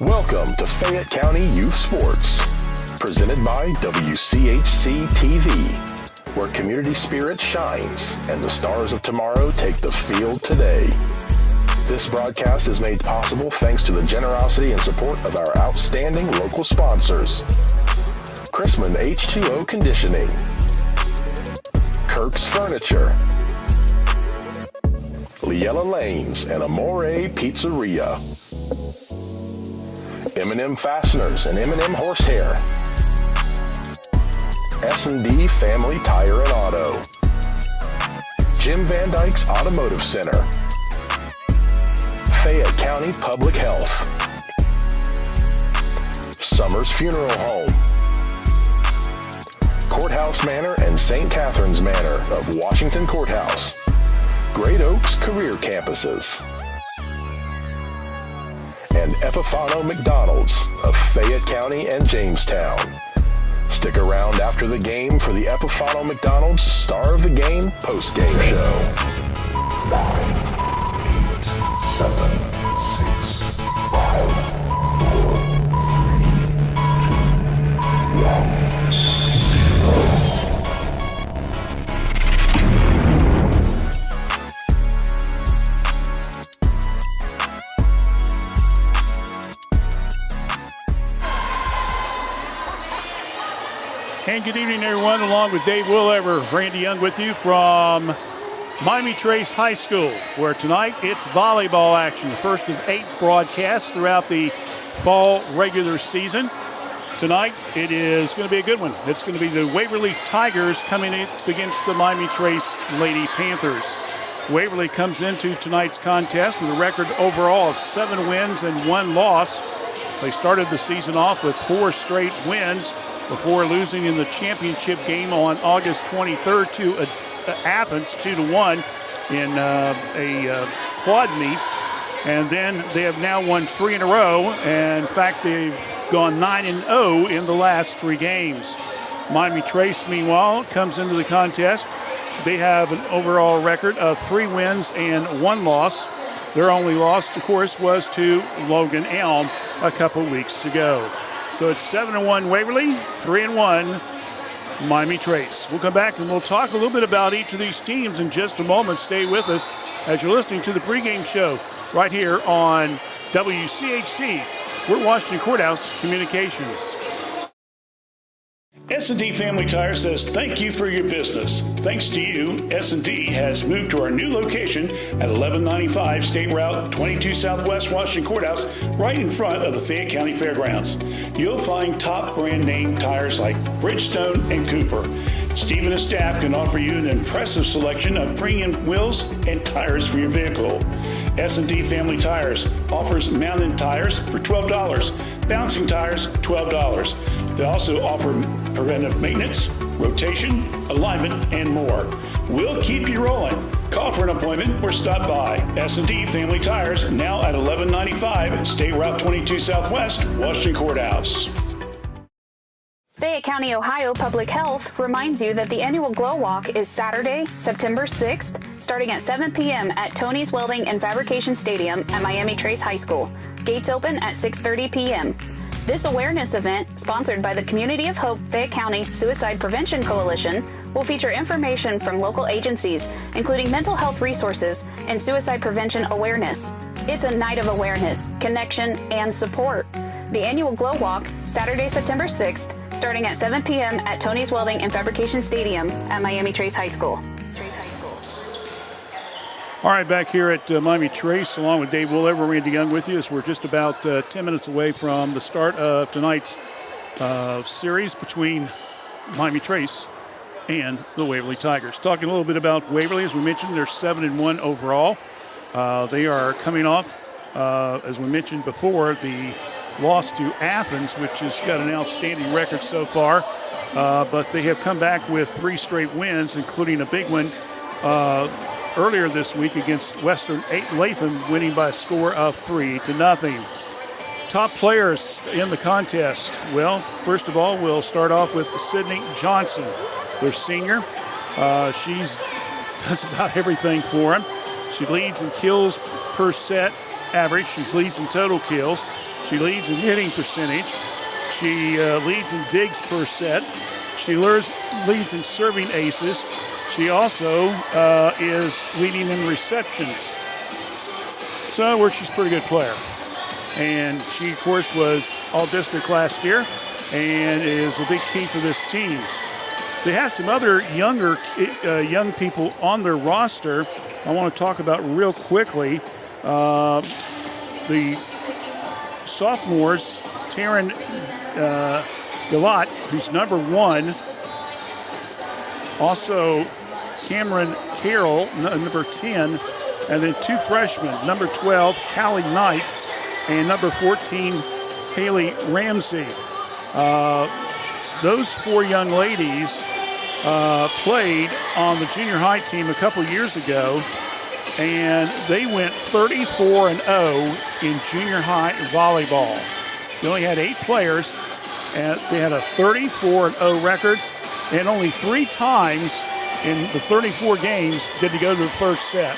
Welcome to Fayette County Youth Sports, presented by WCHC TV, where community spirit shines and the stars of tomorrow take the field today. This broadcast is made possible thanks to the generosity and support of our outstanding local sponsors. Chrisman H2O Conditioning, Kirk's Furniture, Liella Lanes and Amore Pizzeria, M&M Fasteners and M&M Horsehair, S&D Family Tire and Auto, Jim Van Dyke's Automotive Center, Fayette County Public Health, Summers Funeral Home, Courthouse Manor and St. Catherine's Manor of Washington Courthouse, Great Oaks Career Campuses, and Epifano McDonald's of Fayette County and Jamestown. Stick around after the game for the Epifano McDonald's Star of the Game Postgame Show. 9, 8, 7, 6, 5, 4, 3, 2, 1, 0. And good evening, everyone. Along with Dave Willever, Randy Young with you from Miami Trace High School, where tonight it's volleyball action. The first of 8 broadcasts throughout the fall regular season. Tonight it is going to be a good one. It's going to be the Waverly Tigers coming in against the Miami Trace Lady Panthers. Waverly comes into tonight's contest with a record overall of 7 wins and 1 loss. They started the season off with 4 straight wins before losing in the championship game on August 23rd to Athens 2-1 in a quad meet. And then they have now won 3 in a row. And in fact, they've gone 9-0 in the last 3 games. Miami Trace, meanwhile, comes into the contest. They have an overall record of 3 wins and 1 loss. Their only loss, of course, was to Logan Elm a couple weeks ago. So it's 7-1 Waverly, 3-1 Miami Trace. We'll come back and we'll talk a little bit about each of these teams in just a moment. Stay with us as you're listening to the pregame show right here on WCHC. We're Washington Courthouse Communications. S&D Family Tire says thank you for your business. Thanks to you, S&D has moved to our new location at 1195 State Route 22 Southwest Washington Courthouse, right in front of the Fayette County Fairgrounds. You'll find top brand name tires like Bridgestone and Cooper. Steve and his staff can offer you an impressive selection of premium wheels and tires for your vehicle. S&D Family Tires offers mounted tires for $12, bouncing tires $12. They also offer preventive maintenance, rotation, alignment, and more. We'll keep you rolling. Call for an appointment or stop by. S&D Family Tires, now at 1195 State Route 22 Southwest, Washington Courthouse. Fayette County, Ohio Public Health reminds you that the annual Glow Walk is Saturday, September 6th, starting at 7 p.m. at Tony's Welding and Fabrication Stadium at Miami Trace High School. Gates open at 6:30 p.m. This awareness event, sponsored by the Community of Hope Fayette County Suicide Prevention Coalition, will feature information from local agencies, including mental health resources and suicide prevention awareness. It's a night of awareness, connection, and support. The annual Glow Walk, Saturday, September 6th, starting at 7 p.m. at Tony's Welding and Fabrication Stadium at Miami Trace High School. All right, back here at Miami Trace, along with Dave Willever, Randy Young with you, as we're just about 10 minutes away from the start of tonight's series between Miami Trace and the Waverly Tigers. Talking a little bit about Waverly, as we mentioned, they're 7-1 overall. They are coming off, as we mentioned before, the loss to Athens, which has got an outstanding record so far. But they have come back with 3 straight wins, including a big one earlier this week against Western Latham, winning by a score of 3-0. Top players in the contest. Well, first of all, we'll start off with Sydney Johnson, their senior. She does about everything for him. She leads in kills per set average. She leads in total kills. She leads in hitting percentage. She leads in digs per set. She leads in serving aces. She also is leading in receptions. So, where she's a pretty good player. And she, of course, was all-district last year and is a big key for this team. They have some other young people on their roster I want to talk about real quickly. The sophomores, Taryn Galat, who's number 1. Also, Cameron Carroll, number 10. And then 2 freshmen, number 12, Callie Knight, and number 14, Haley Ramsey. Those 4 young ladies played on the junior high team a couple years ago, and they went 34-0 in junior high volleyball. They only had 8 players, and they had a 34-0 record, and only 3 times in the 34 games did they go to the first set.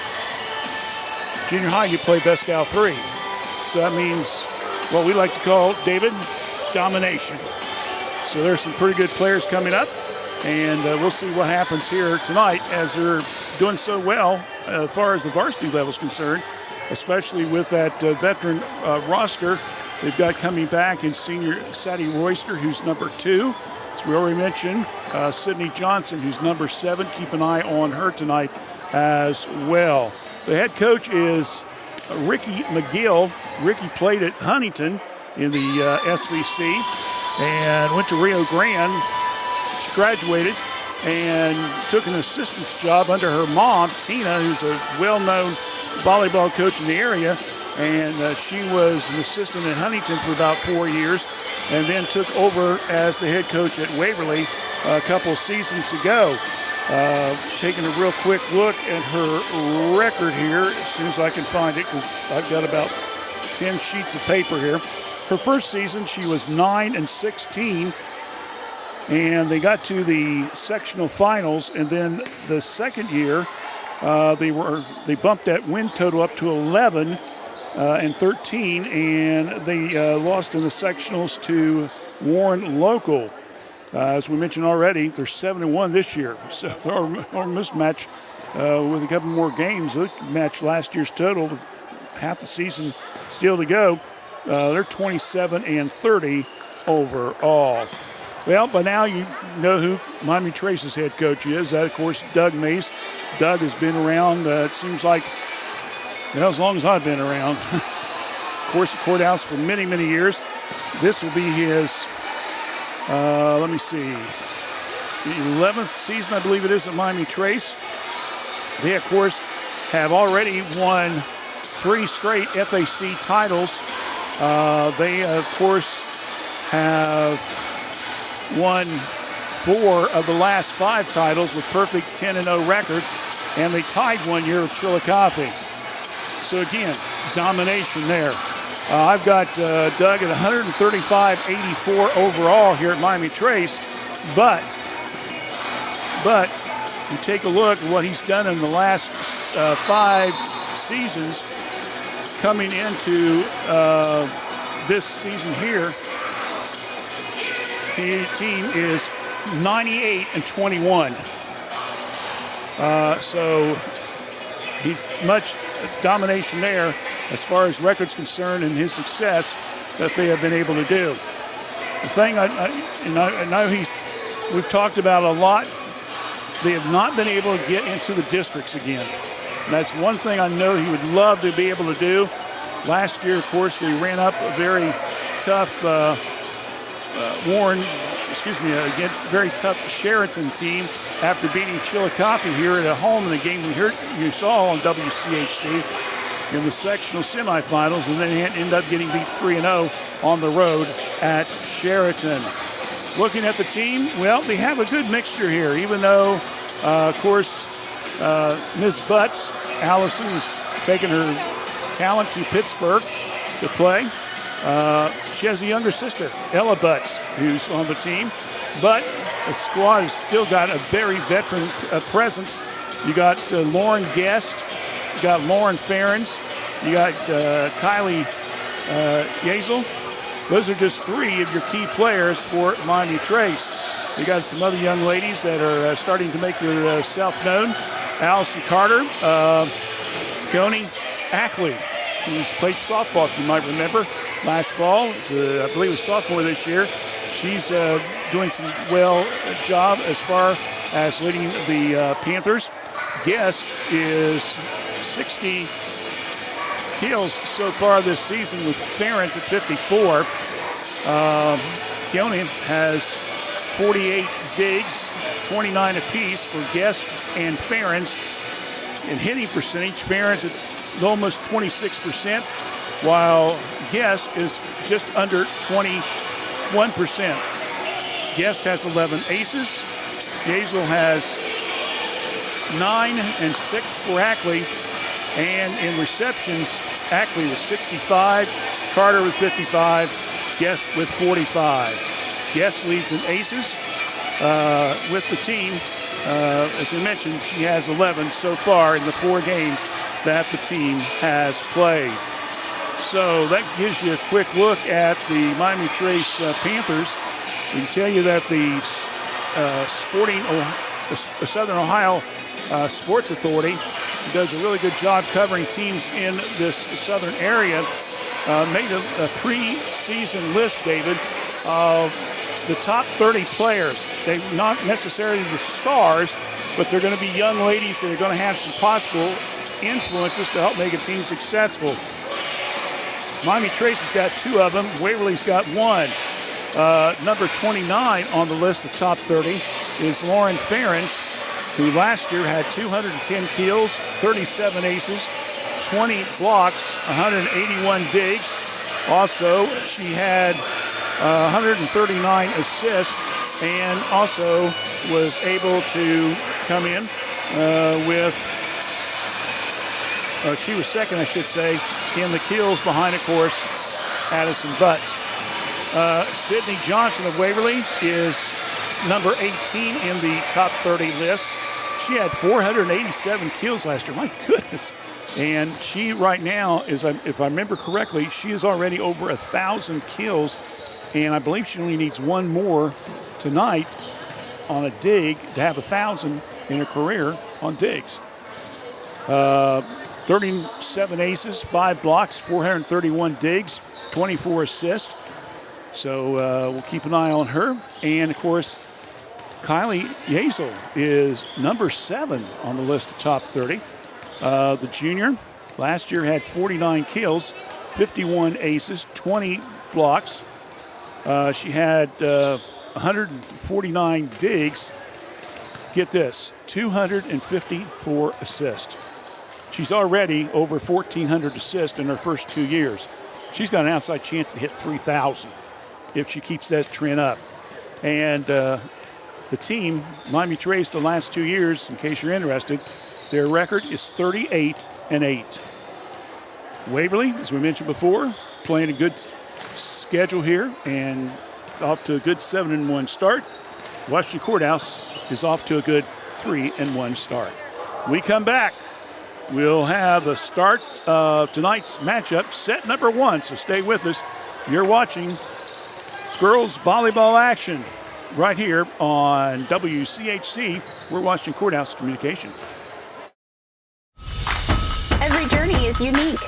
Junior high, you play best out 3. So that means what we like to call, David, domination. So there's some pretty good players coming up, and we'll see what happens here tonight as they're doing so well as far as the varsity level is concerned, especially with that veteran roster they've got coming back in senior Sadie Royster, who's number 2. As we already mentioned, Sydney Johnson, who's number 7. Keep an eye on her tonight as well. The head coach is Ricky McGill. Ricky played at Huntington in the SVC and went to Rio Grande. She graduated and took an assistant's job under her mom, Tina, who's a well-known volleyball coach in the area. And she was an assistant at Huntington for about 4 years and then took over as the head coach at Waverly a couple seasons ago. Taking a real quick look at her record here as soon as I can find it, because I've got about 10 sheets of paper here. Her first season, she was 9-16, and they got to the sectional finals. And then the second year, they bumped that win total up to 11 and 13, and they lost in the sectionals to Warren Local. As we mentioned already, they're 7-1 this year, so they're a mismatch with a couple more games. They matched last year's total with half the season still to go. They're 27-30 overall. Well, by now you know who Miami Trace's head coach is. That, of course, Doug Mays. Doug has been around, it seems like, as long as I've been around. Of course, the courthouse for many, many years. This will be his, let me see, the 11th season, I believe it is, at Miami Trace. They, of course, have already won 3 straight FAC titles. They, of course, have won 4 of the last 5 titles with perfect 10-0 records, and they tied 1 year with Chillicothe. So again, domination there. I've got Doug at 135-84 overall here at Miami Trace, but you take a look at what he's done in the last 5 seasons coming into this season here. The team is 98-21. So he's much domination there as far as records concerned and his success that they have been able to do. The thing I know we've talked about a lot, they have not been able to get into the districts again. And that's one thing I know he would love to be able to do. Last year, of course, they ran up a very tough against a very tough Sheraton team after beating Chillicothe here at home in a game you saw on WCHC in the sectional semifinals, and then ended up getting beat 3-0 on the road at Sheraton. Looking at the team, well, they have a good mixture here, even though, of course, Ms. Butts, Allison, is taking her talent to Pittsburgh to play. She has a younger sister, Ella Butts, who's on the team. But the squad has still got a very veteran presence. You got Lauren Guest, you got Lauren Ferens, you got Kylie Yazel, those are just 3 of your key players for Miami Trace. We got some other young ladies that are starting to make their self known. Allison Carter, Coney Ackley, who's played softball, if you might remember, last fall. I believe a sophomore this year. She's doing some job as far as leading the Panthers. Guest is 60 kills so far this season with Ferentz at 54. Keone has 48 digs, 29 apiece for Guest and Ferentz. In hitting percentage, Ferentz at almost 26%, while Guest is just under 21%. Guest has 11 aces. Yazel has 9 and 6 for Ackley. And in receptions, Ackley with 65, Carter with 55, Guest with 45. Guest leads in aces with the team. As I mentioned, she has 11 so far in the 4 games that the team has played. So that gives you a quick look at the Miami Trace Panthers. We can tell you that the Southern Ohio Sports Authority does a really good job covering teams in this southern area. Made a pre-season list, David, of the top 30 players. They're not necessarily the stars, but they're going to be young ladies that are going to have some possible influences to help make a team successful. Miami Trace has got 2 of them. Waverly's got 1. Number 29 on the list of top 30 is Lauren Ferentz, who last year had 210 kills, 37 aces, 20 blocks, 181 digs. Also, she had 139 assists and also was able to come in she was second, I should say, in the kills behind, of course, Addison Butts. Sydney Johnson of Waverly is number 18 in the top 30 list. She had 487 kills last year. My goodness. And she right now is, if I remember correctly, she is already over 1,000 kills. And I believe she only needs 1 more tonight on a dig to have 1,000 in her career on digs. 37 aces, 5 blocks, 431 digs, 24 assists. So we'll keep an eye on her. And, of course, Kylie Yazel is number 7 on the list of top 30. The junior last year had 49 kills, 51 aces, 20 blocks. She had 149 digs. Get this, 254 assists. She's already over 1,400 assists in her first 2 years. She's got an outside chance to hit 3,000 if she keeps that trend up. And the team, Miami Trace, the last 2 years, in case you're interested, their record is 38-8. Waverly, as we mentioned before, playing a good schedule here and off to a good 7-1 start. Washington Courthouse is off to a good 3-1 start. When we come back, we'll have the start of tonight's matchup, set number 1. So stay with us. You're watching girls volleyball action right here on WCHC. We're Washington Courthouse Communication. Every journey is unique.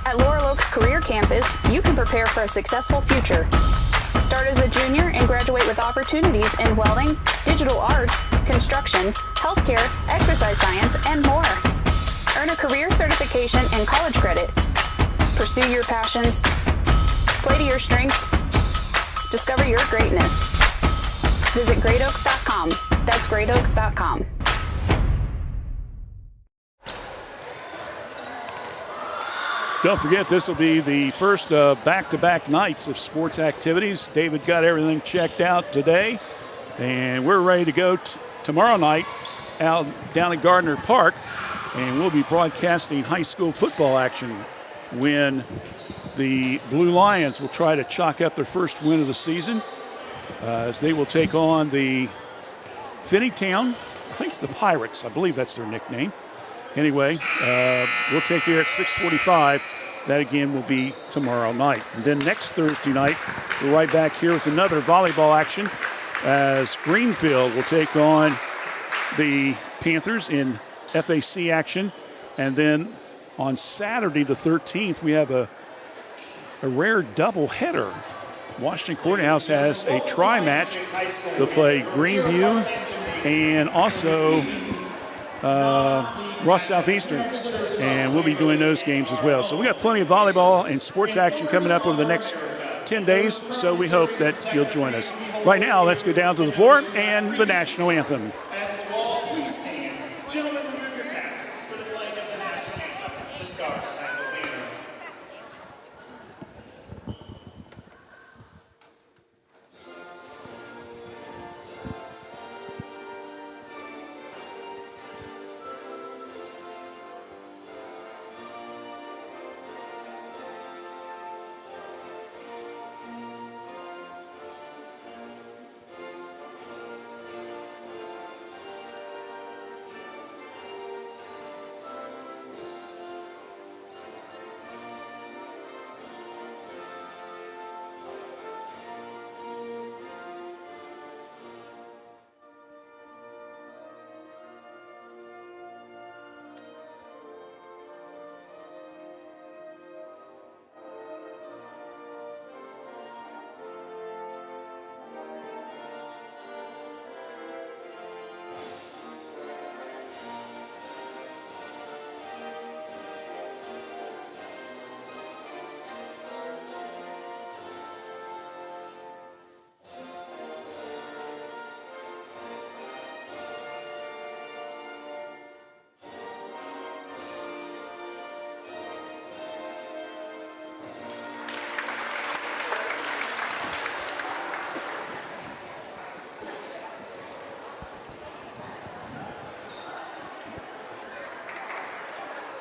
At Laurel Oaks Career Campus, you can prepare for a successful future. Start as a junior and graduate with opportunities in welding, digital arts, construction, healthcare, exercise science, and more. Earn a career certification and college credit. Pursue your passions. Play to your strengths. Discover your greatness. Visit greatoaks.com. That's greatoaks.com. Don't forget, this will be the first back-to-back nights of sports activities. David got everything checked out today, and we're ready to go tomorrow night out down at Gardner Park, and we'll be broadcasting high school football action when the Blue Lions will try to chalk up their first win of the season as they will take on the Finneytown, I think it's the Pirates. I believe that's their nickname. Anyway, we'll take there at 6:45 That again will be tomorrow night. And then next Thursday night, we're right back here with another volleyball action as Greenfield will take on the Panthers in FAC action. And then on Saturday the 13th, we have a rare doubleheader. Washington Courthouse has a tri-match. They'll play Greenview and also Ross Southeastern, and we'll be doing those games as well. So we got plenty of volleyball and sports action coming up over the next 10 days, so we hope that you'll join us. Right now, let's go down to the floor and the national anthem. As you all please stand, gentlemen, remove your hats for the playing of the national anthem, the Star Spangled Banner.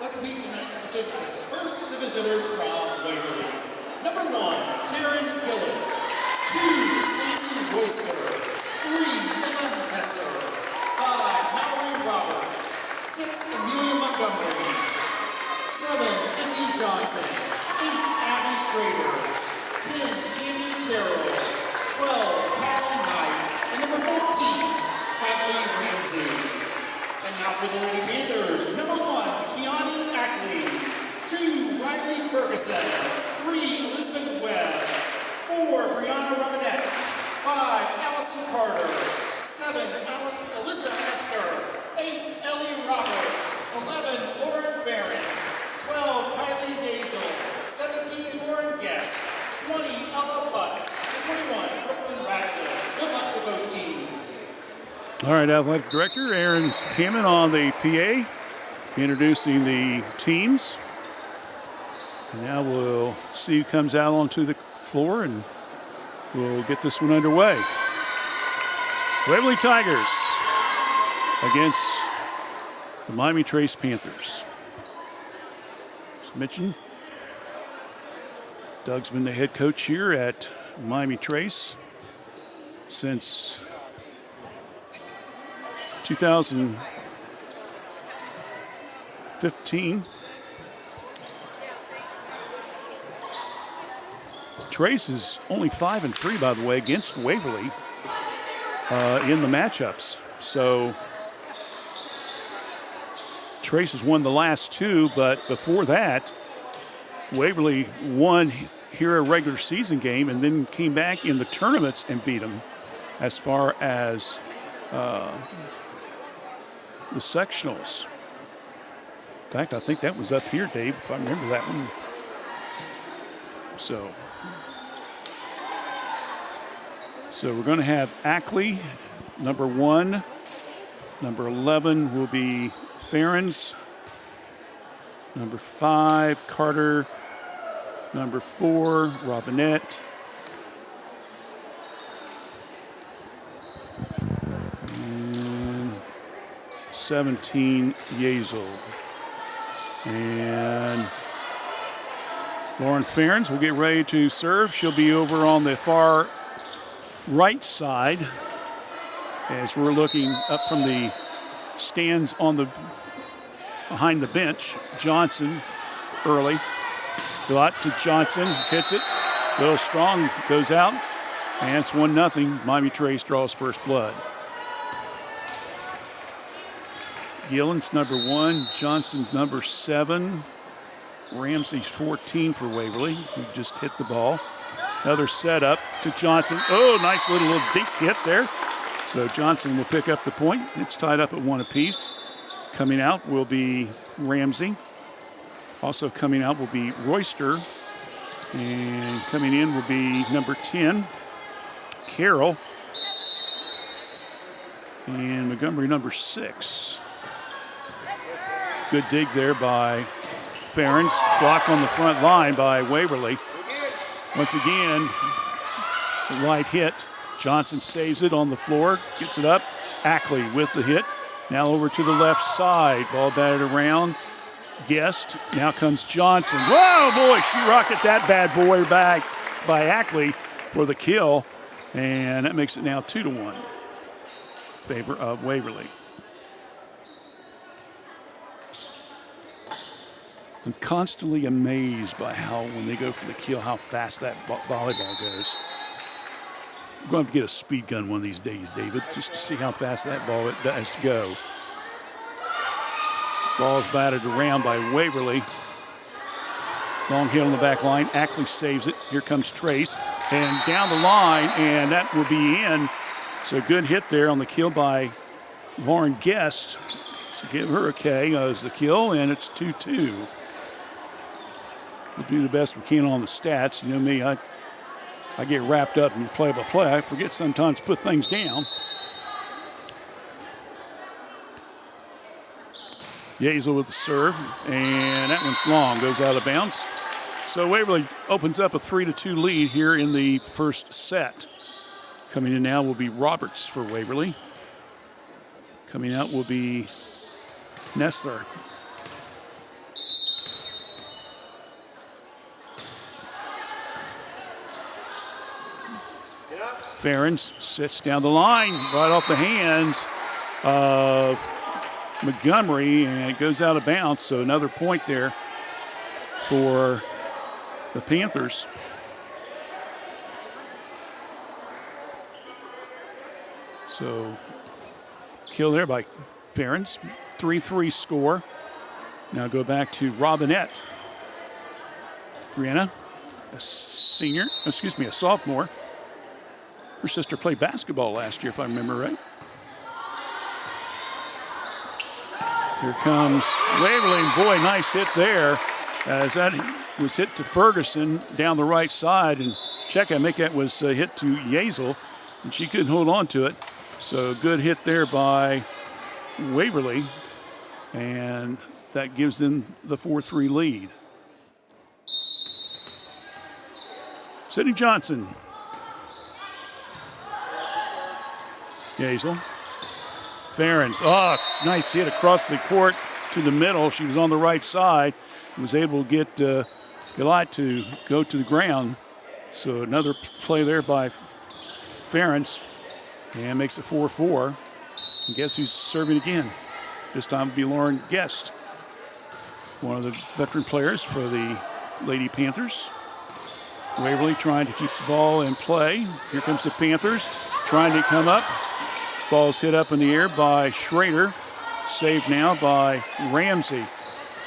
Let's meet tonight's participants. First, the visitors from Waverly. Number 1, Taryn Gillett. 2, Sandy Royster. 3, Emma Messer. 5, Mallory Roberts. 6, Amelia Montgomery. 7, Cindy Johnson. 8, Abby Schrader. 10, Candy Carroll. 12, Callie Knight. And number 14, Hadley Ramsey. And now for the Lady Panthers, number 1, Keani Ackley. 2, Riley Ferguson. 3, Elizabeth Webb. 4, Brianna Robinette. 5, Allison Carter. 7, Alyssa Esther. 8, Ellie Roberts. 11, Lauren Behrens. 12, Kylie Gazel. 17, Lauren Guess. 20, Ella Butts. And 21, Brooklyn Radcliffe. Good luck to both teams. All right, Athletic Director Aaron Hammond on the PA, introducing the teams. And now we'll see who comes out onto the floor, and we'll get this one underway. Waverly Tigers against the Miami Trace Panthers. As mentioned, Doug's been the head coach here at Miami Trace since 2015. Trace is only 5-3, by the way, against Waverly in the matchups. So Trace has won the last 2, but before that, Waverly won here a regular season game and then came back in the tournaments and beat them as far as the sectionals. In fact, I think that was up here, Dave, if I remember that one. So we're going to have Ackley, number 1. Number 11 will be Ferens. Number 5, Carter. Number 4, Robinette. 17, Yazel. And Lauren Ferens will get ready to serve. She'll be over on the far right side as we're looking up from the stands on the behind the bench. Johnson early. Gillott to Johnson, hits it. Little strong, goes out, and it's 1-0. Miami Trace draws first blood. Gillen's number 1, Johnson number 7. Ramsey's 14 for Waverly, who just hit the ball. Another setup to Johnson. Oh, nice little dink hit there. So Johnson will pick up the point. It's tied up at 1 apiece. Coming out will be Ramsey. Also coming out will be Royster. And coming in will be number 10, Carroll. And Montgomery, number 6. Good dig there by Ferens. Blocked on the front line by Waverly. Once again, the right hit. Johnson saves it on the floor, gets it up. Ackley with the hit. Now over to the left side. Ball batted around. Guest. Now comes Johnson. Whoa, boy, she rocketed that bad boy back by Ackley for the kill. And that makes it now 2-1 in favor of Waverly. I'm constantly amazed by how, when they go for the kill, how fast that volleyball goes. We're going to have to get a speed gun one of these days, David, just to see how fast that ball has to go. Ball's batted around by Waverly. Long hit on the back line. Ackley saves it. Here comes Trace. And down the line, and that will be in. So good hit there on the kill by Lauren Guest. So give her a K as the kill, and it's 2-2. We'll do the best we can on the stats. You know me, I get wrapped up in play-by-play. I forget sometimes to put things down. Yazel with the serve, and that one's long, goes out of bounds. So Waverly opens up a 3-2 lead here in the first set. Coming in now will be Roberts for Waverly. Coming out will be Nestler. Ferens sits down the line right off the hands of Montgomery, and it goes out of bounds. So another point there for the Panthers. So kill there by Ferens. 3-3 score. Now go back to Robinette. Brianna, a sophomore. Her sister played basketball last year, if I remember right. Here comes Waverly, and boy, nice hit there. As that was hit to Ferguson down the right side, and check, I think that was hit to Yazel, and she couldn't hold on to it. So good hit there by Waverly, and that gives them the 4-3 lead. Sydney Johnson. Yazel. Ferens. Oh, nice hit across the court to the middle. She was on the right side. Was able to get Gillott to go to the ground. So another play there by Ferens. And makes it 4-4. And guess who's serving again? This time it'll be Lauren Guest. One of the veteran players for the Lady Panthers. Waverly trying to keep the ball in play. Here comes the Panthers. Trying to come up. Ball's hit up in the air by Schrader. Saved now by Ramsey.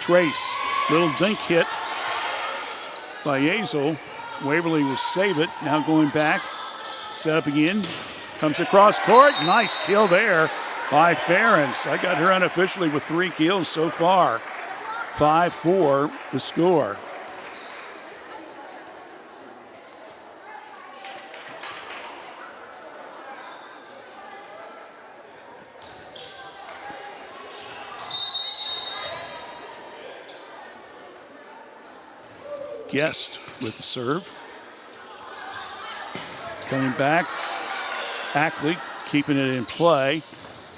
Trace. Little dink hit by Yazel. Waverly will save it. Now going back. Set up again. Comes across court. Nice kill there by Ferens. I got her unofficially with 3 kills so far. 5-4 the score. Guest with the serve. Coming back. Ackley keeping it in play.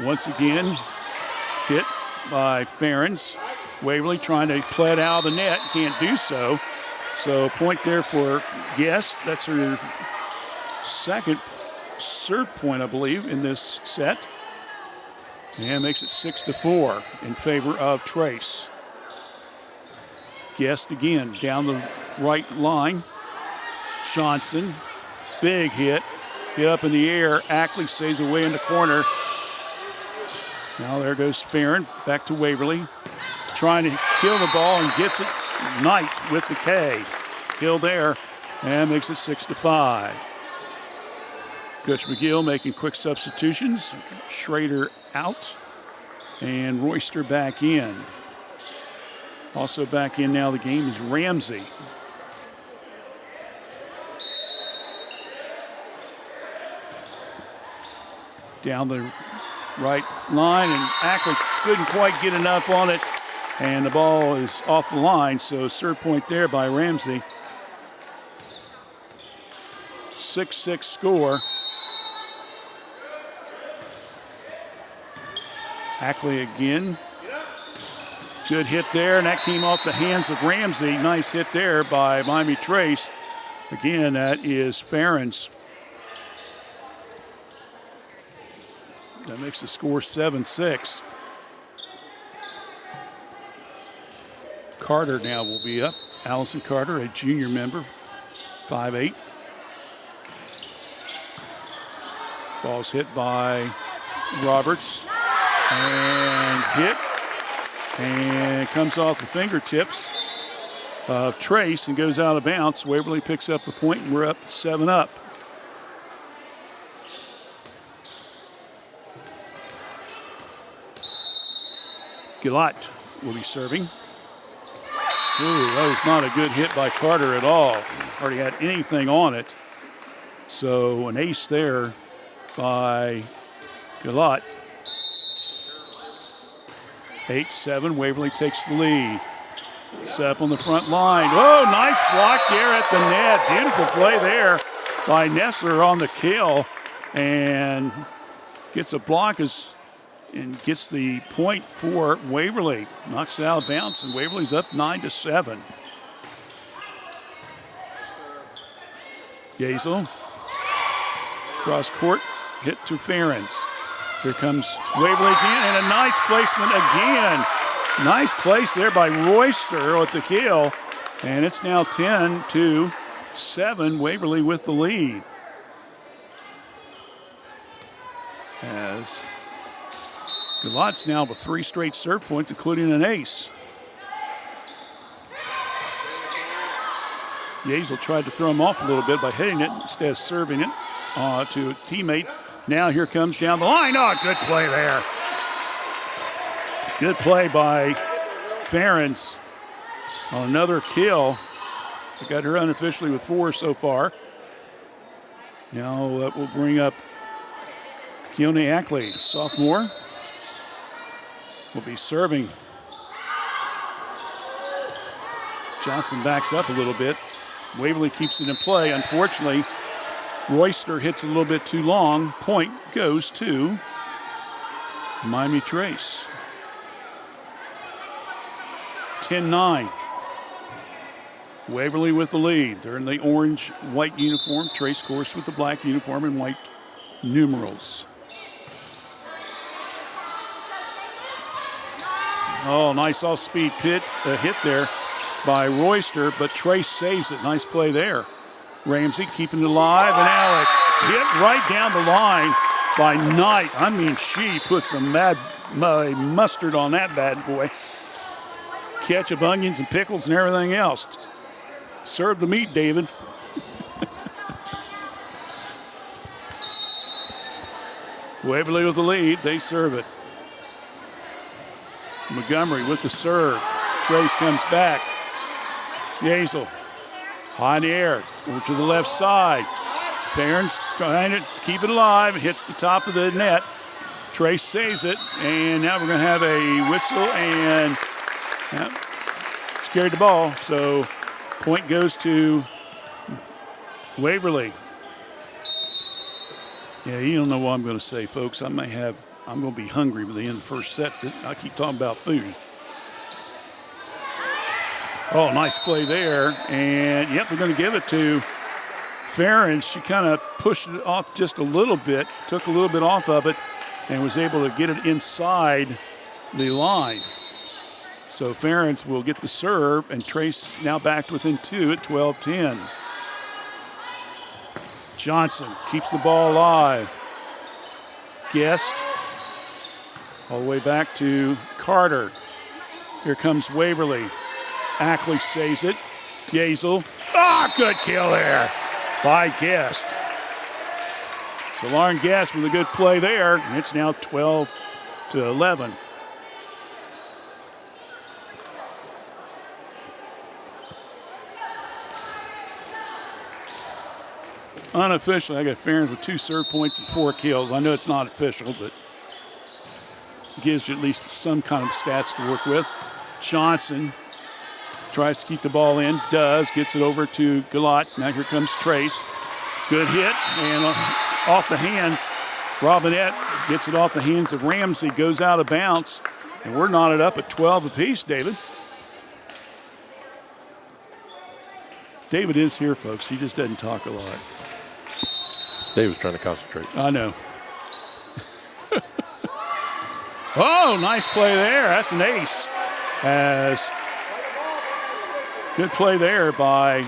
Once again, hit by Ferens. Waverly trying to play it out of the net. Can't do so. So a point there for Guest. That's her second serve point, I believe, in this set. And makes it 6-4 in favor of Trace. Guest again down the right line. Johnson, big hit. Get up in the air. Ackley saves away in the corner. Now there goes Farron back to Waverly. Trying to kill the ball and gets it. Knight with the K. Kill there and makes it 6-5. Coach McGill making quick substitutions. Schrader out and Royster back in. Also back in now the game is Ramsey. Down the right line, and Ackley couldn't quite get enough on it, and the ball is off the line, so serve point there by Ramsey. 6-6 score. Ackley again. Good hit there, and that came off the hands of Ramsey. Nice hit there by Miami Trace. Again, that is Farron's. That makes the score 7-6. Carter now will be up. Allison Carter, a junior member, 5'8". Ball's hit by Roberts and hit. And comes off the fingertips of Trace and goes out of bounds. Waverly picks up the point, and we're up 7-up. Gillott will be serving. Ooh, that was not a good hit by Carter at all. Hardly had anything on it. So an ace there by Gillott. 8-7, Waverly takes the lead. Set up on the front line. Oh, nice block there at the net. Beautiful play there by Nessler on the kill. And gets a block and gets the point for Waverly. Knocks it out of bounds, and Waverly's up 9-7. Yazel. Cross court, hit to Farrens. Here comes Waverly again, and a nice placement again. Nice place there by Royster with the kill. And it's now 10-7, Waverly with the lead. As Gallott's now with 3 straight serve points, including an ace. Yazel tried to throw him off a little bit by hitting it instead of serving it to a teammate. Now here comes down the line. Oh, good play there. Good play by Farrens on another kill. We got her unofficially with 4 so far. Now that will bring up Keone Ackley, sophomore. Will be serving. Johnson backs up a little bit. Waverly keeps it in play. Unfortunately, Royster hits a little bit too long. Point goes to Miami Trace. 10-9. Waverly with the lead. They're in the orange-white uniform. Trace, of course, with the black uniform and white numerals. Oh, nice off-speed hit there by Royster, but Trace saves it. Nice play there. Ramsey keeping it alive, and Alec hit right down the line by Knight. I mean, she put some mustard on that bad boy. Ketchup, onions, and pickles, and everything else. Serve the meat, David. Waverly with the lead. They serve it. Montgomery with the serve. Trace comes back. Yazel high in the air. Over to the left side. Farrens trying to keep it alive. Hits the top of the net. Trace saves it. And now we're going to have a whistle and carried the ball. So point goes to Waverly. Yeah, you don't know what I'm going to say, folks. I'm going to be hungry by the end of the first set. I keep talking about food. Oh, nice play there. And, yep, we're going to give it to Farron. She kind of pushed it off just a little bit, took a little bit off of it, and was able to get it inside the line. So Ferentz will get the serve, and Trace now back within 2 at 12-10. Johnson keeps the ball alive. Guest all the way back to Carter. Here comes Waverly. Ackley saves it. Yazel. Good kill there by Guest. So Lauren Guest with a good play there, and it's now 12-11. Unofficially, I got Ferentz with 2 serve points and 4 kills. I know it's not official, but it gives you at least some kind of stats to work with. Johnson tries to keep the ball in, gets it over to Galat. Now here comes Trace. Good hit, and off the hands. Robinette gets it off the hands of Ramsey, goes out of bounds, and we're knotted up at 12 apiece, David. David is here, folks. He just doesn't talk a lot. Dave was trying to concentrate. I know. Oh, nice play there. That's an ace. Good play there by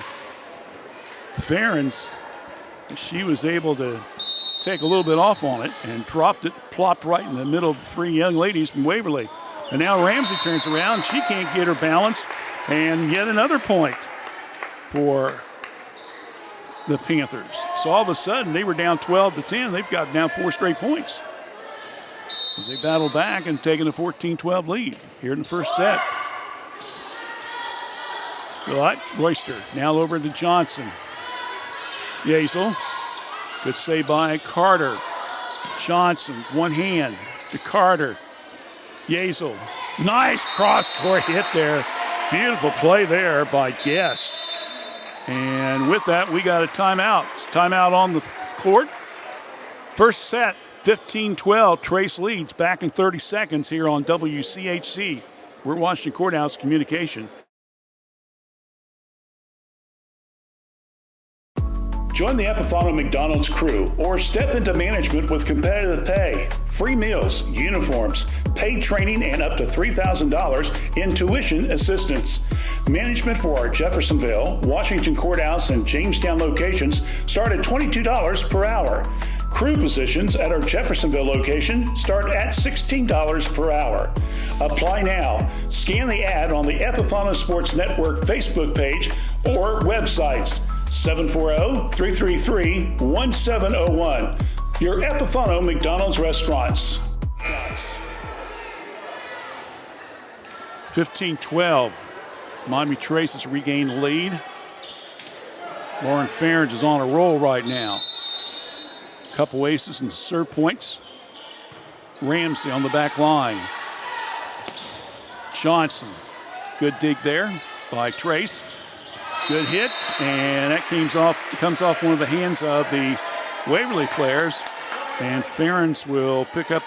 Ferentz. She was able to take a little bit off on it and dropped it, plopped right in the middle of 3 young ladies from Waverly. And now Ramsey turns around. She can't get her balance. And yet another point for the Panthers. So all of a sudden, they were down 12-10. They've got down 4 straight points as they battle back and taking a 14-12 lead here in the first set. Royster now over to Johnson. Yazel. Good save by Carter. Johnson, one hand to Carter. Yazel. Nice cross-court hit there. Beautiful play there by Guest. And with that, we got a timeout. It's timeout on the court. First set, 15-12. Trace leads back in 30 seconds here on WCHC. We're Washington Courthouse Communication. Join the Epifano McDonald's crew or step into management with competitive pay, free meals, uniforms, paid training, and up to $3,000 in tuition assistance. Management for our Jeffersonville, Washington Courthouse, and Jamestown locations start at $22 per hour. Crew positions at our Jeffersonville location start at $16 per hour. Apply now. Scan the ad on the Epifano Sports Network Facebook page or websites. 740-333-1701. Your Epifano McDonald's restaurants. 15-12. Miami Trace has regained the lead. Lauren Ferentz is on a roll right now. Couple aces and serve points. Ramsey on the back line. Johnson. Good dig there by Trace. Good hit, and that comes off one of the hands of the Waverly players. And Ferentz will pick up.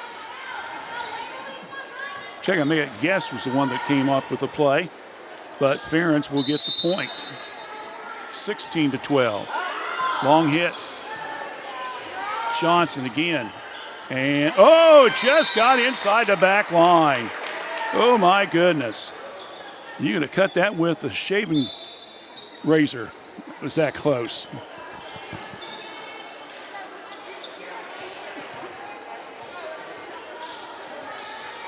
Check, I may guess was the one that came up with the play, but Ferentz will get the point. 16-12. Long hit. Johnson again. And, just got inside the back line. Oh, my goodness. You're going to cut that with a shaving razor. It was that close.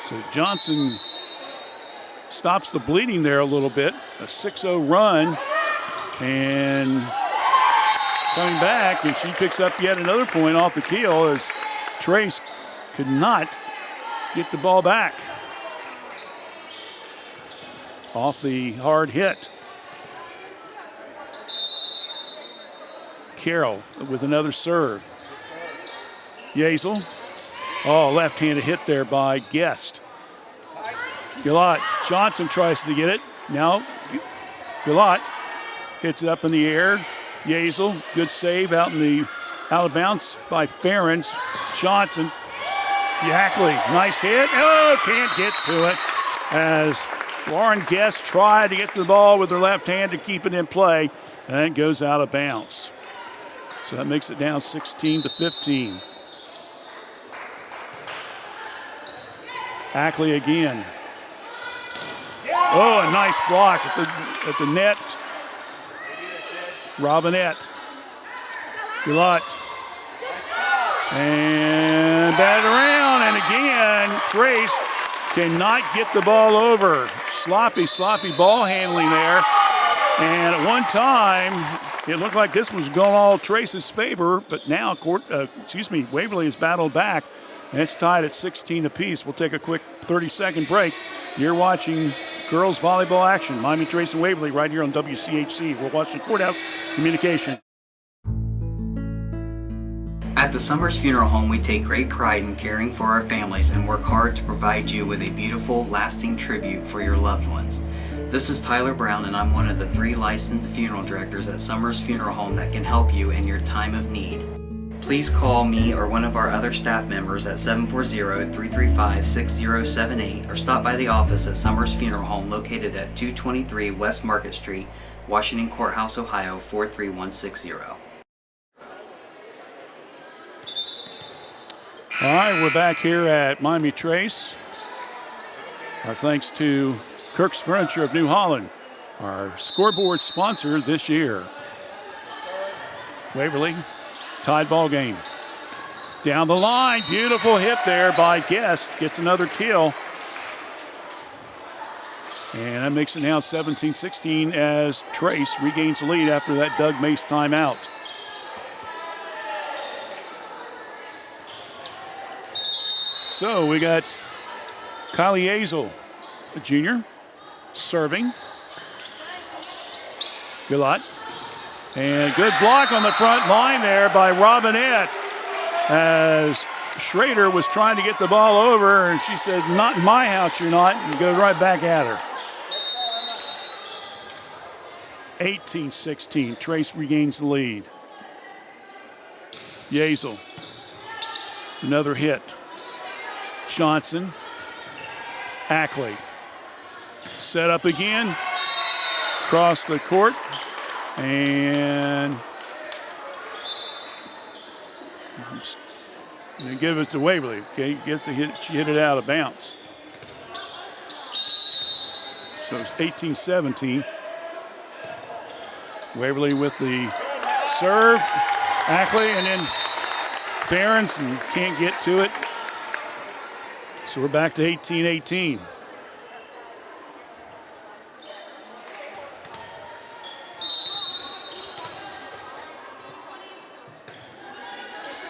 So Johnson stops the bleeding there a little bit. A 6-0 run. And coming back, and she picks up yet another point off the keel as Trace could not get the ball back off the hard hit. Carroll with another serve. Yazel. Left-handed hit there by Guest. Galat. Johnson tries to get it. Now Galat hits it up in the air. Yazel, good save out of bounds by Ferentz. Johnson. Yackley, nice hit. Can't get to it as Lauren Guest tried to get to the ball with her left hand to keep it in play, and it goes out of bounds. So that makes it down 16-15. Ackley again. Oh, a nice block at the net. Robinette. Gillot. And bat around, and again, Trace cannot get the ball over. Sloppy ball handling there. And at one time, it looked like this was going all Trace's favor, but now, Waverly has battled back, and it's tied at 16 apiece. We'll take a quick 30-second break. You're watching girls volleyball action. Miami Trace and Waverly right here on WCHC. We're watching Courthouse Communication. At the Summers Funeral Home, we take great pride in caring for our families and work hard to provide you with a beautiful, lasting tribute for your loved ones. This is Tyler Brown, and I'm one of the 3 licensed funeral directors at Summers Funeral Home that can help you in your time of need. Please call me or one of our other staff members at 740-335-6078 or stop by the office at Summers Funeral Home located at 223 West Market Street, Washington Courthouse, Ohio 43160. All right, we're back here at Miami Trace. Our thanks to Kirk's Furniture of New Holland, our scoreboard sponsor this year. Waverly, tied ball game. Down the line, beautiful hit there by Guest, gets another kill. And that makes it now 17-16 as Trace regains the lead after that Doug Mace timeout. So we got Kylie Azel, a junior, serving. Gillot. And good block on the front line there by Robinette as Schrader was trying to get the ball over, and she said, "Not in my house, you're not," and goes right back at her. 18-16, Trace regains the lead. Yazel, another hit. Johnson, Ackley, set up again, across the court, and they give it to Waverly. Okay, gets the hit. She hit it out of bounds. So it's 18-17. Waverly with the serve, Ackley, and then Ferens, and can't get to it. So we're back to 18-18.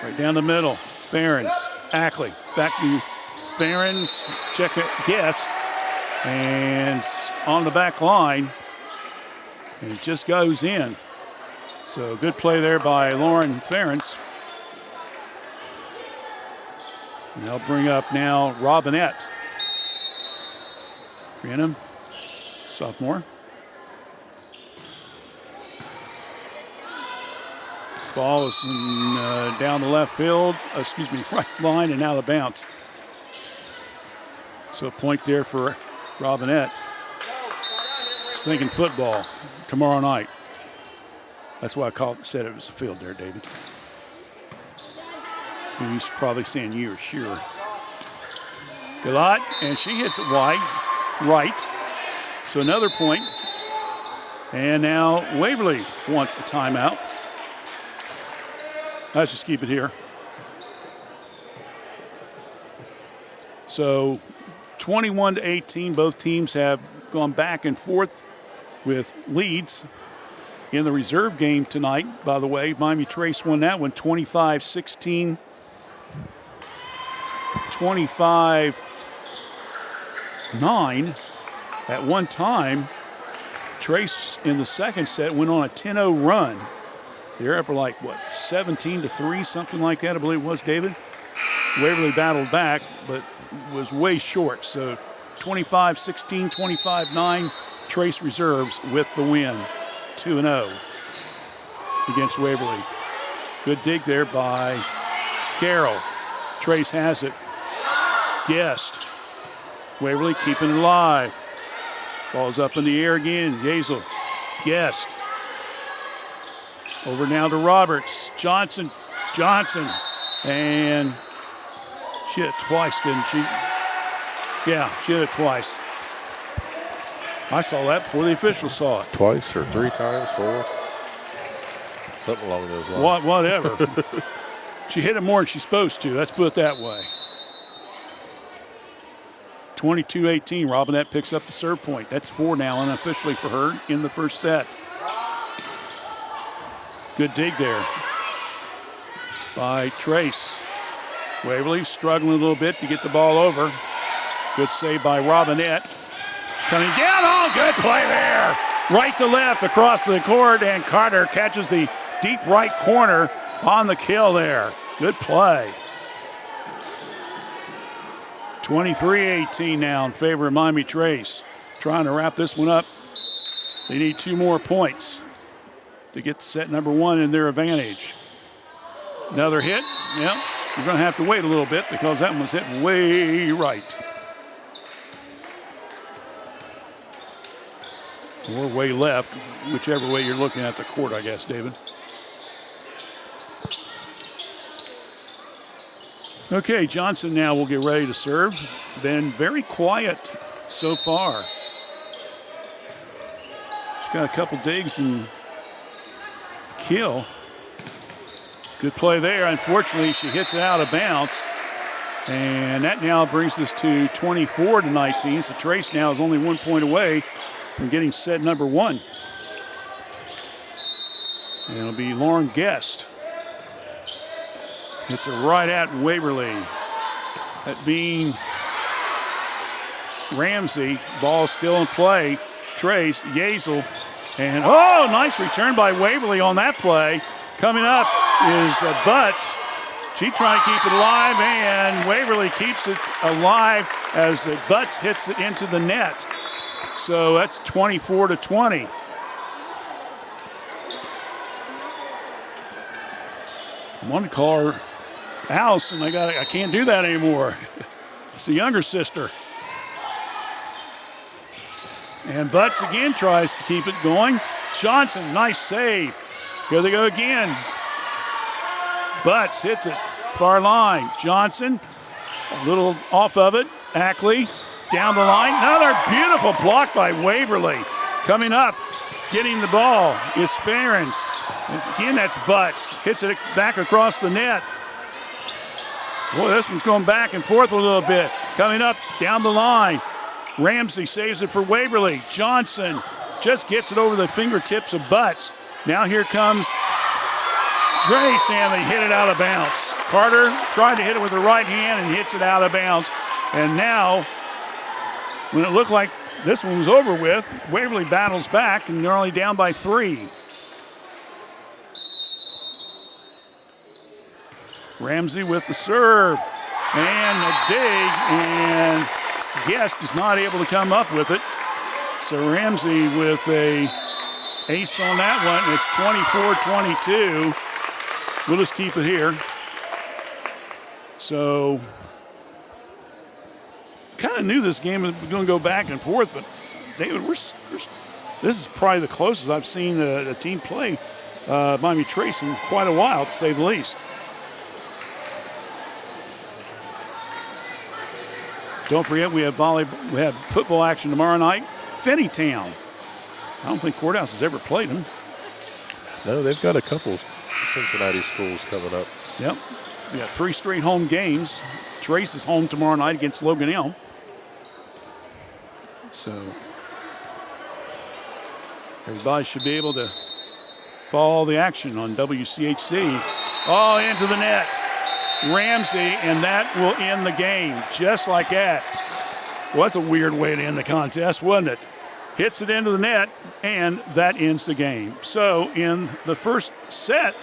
Right down the middle, Ferens, Ackley, back to Ferens, check it, Guest, and on the back line, and it just goes in. So good play there by Lauren Ferens. And they'll bring up now Robinette. Random, sophomore. Ball is down the left field, right line, and out of bounds. So a point there for Robinette. Just thinking football tomorrow night. That's why I said it was a field there, David. He's probably saying you, sure. Gillot, and she hits it wide, right. So another point. And now Waverly wants a timeout. Let's just keep it here. So 21-18, both teams have gone back and forth with leads. In the reserve game tonight, by the way, Miami Trace won that one 25-16. 25-9. At one time, Trace in the second set went on a 10-0 run. They're up for 17-3, something like that, I believe it was, David. Waverly battled back, but was way short. So 25-16, 25-9, Trace reserves with the win, 2-0 against Waverly. Good dig there by Carroll. Trace has it. Guest. Waverly keeping it alive. Ball's up in the air again. Yazel. Guest. Over now to Roberts. Johnson. And she hit it twice, didn't she? Yeah, she hit it twice. I saw that before the officials saw it. Twice or 3 times, 4. Something along those lines. Whatever. She hit it more than she's supposed to. Let's put it that way. 22-18. Robinette picks up the serve point. That's 4 now unofficially for her in the first set. Good dig there by Trace. Waverly struggling a little bit to get the ball over. Good save by Robinette. Coming down. Oh, good play there. Right to left across the court, and Carter catches the deep right corner on the kill there. Good play. 23-18 now in favor of Miami Trace. Trying to wrap this one up. They need 2 more points to get set number 1 in their advantage. Another hit. Yep. You're going to have to wait a little bit because that one was hit way right. Or way left, whichever way you're looking at the court, I guess, David. Okay, Johnson now will get ready to serve. Been very quiet so far. She's got a couple digs and kill. Good play there. Unfortunately, she hits it out of bounds. And that now brings us to 24-19. So Trace now is only 1 point away from getting set number 1. And it'll be Lauren Guest. Hits it right at Waverly. That being Ramsey. Ball still in play. Trace, Yazel. And oh, nice return by Waverly on that play. Coming up is Butts. She trying to keep it alive, and Waverly keeps it alive as Butts hits it into the net. So that's 24-20. I wanted to call her Alice, and I can't do that anymore. It's the younger sister. And Butts again tries to keep it going. Johnson, nice save. Here they go again. Butts hits it, far line. Johnson, a little off of it. Ackley, down the line. Another beautiful block by Waverly. Coming up, getting the ball is Ferens. Again, that's Butts. Hits it back across the net. Boy, this one's going back and forth a little bit. Coming up, down the line. Ramsey saves it for Waverly. Johnson just gets it over the fingertips of Butts. Now here comes Grace, and they hit it out of bounds. Carter tried to hit it with the right hand and hits it out of bounds. And now, when it looked like this one was over with, Waverly battles back, and they're only down by 3. Ramsey with the serve and the dig, and Guest is not able to come up with it. So Ramsey with a ace on that one. It's 24-22. We'll just keep it here. So kind of knew this game was going to go back and forth, but David, this is probably the closest I've seen a team play Miami Trace in quite a while, to say the least. Don't forget, we have football action tomorrow night. Finneytown. I don't think Courthouse has ever played them. No, they've got a couple Cincinnati schools coming up. Yep. We got 3 straight home games. Trace is home tomorrow night against Logan Elm. So everybody should be able to follow the action on WCHC. Oh, into the net. Ramsey, and that will end the game just like that. Well, that's a weird way to end the contest, wasn't it? Hits it into the net, and that ends the game. So in the first set,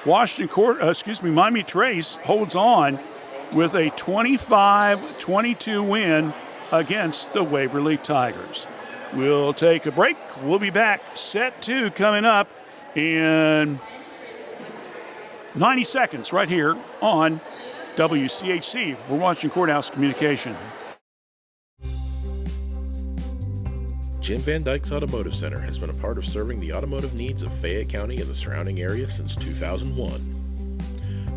Miami Trace holds on with a 25-22 win against the Waverly Tigers. We'll take a break. We'll be back. Set 2 coming up in 90 seconds right here on WCHC. We're watching Courthouse Communication. Jim Van Dyke's Automotive Center has been a part of serving the automotive needs of Fayette County and the surrounding area since 2001.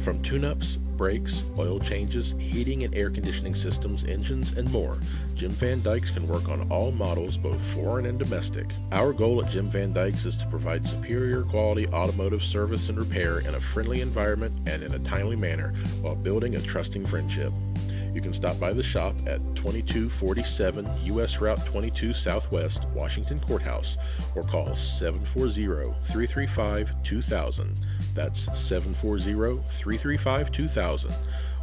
From tune-ups, brakes, oil changes, heating and air conditioning systems, engines, and more, Jim Van Dyke's can work on all models, both foreign and domestic. Our goal at Jim Van Dyke's is to provide superior quality automotive service and repair in a friendly environment and in a timely manner while building a trusting friendship. You can stop by the shop at 2247 U.S. Route 22 Southwest, Washington Courthouse, or call 740-335-2000. That's 740-335-2000,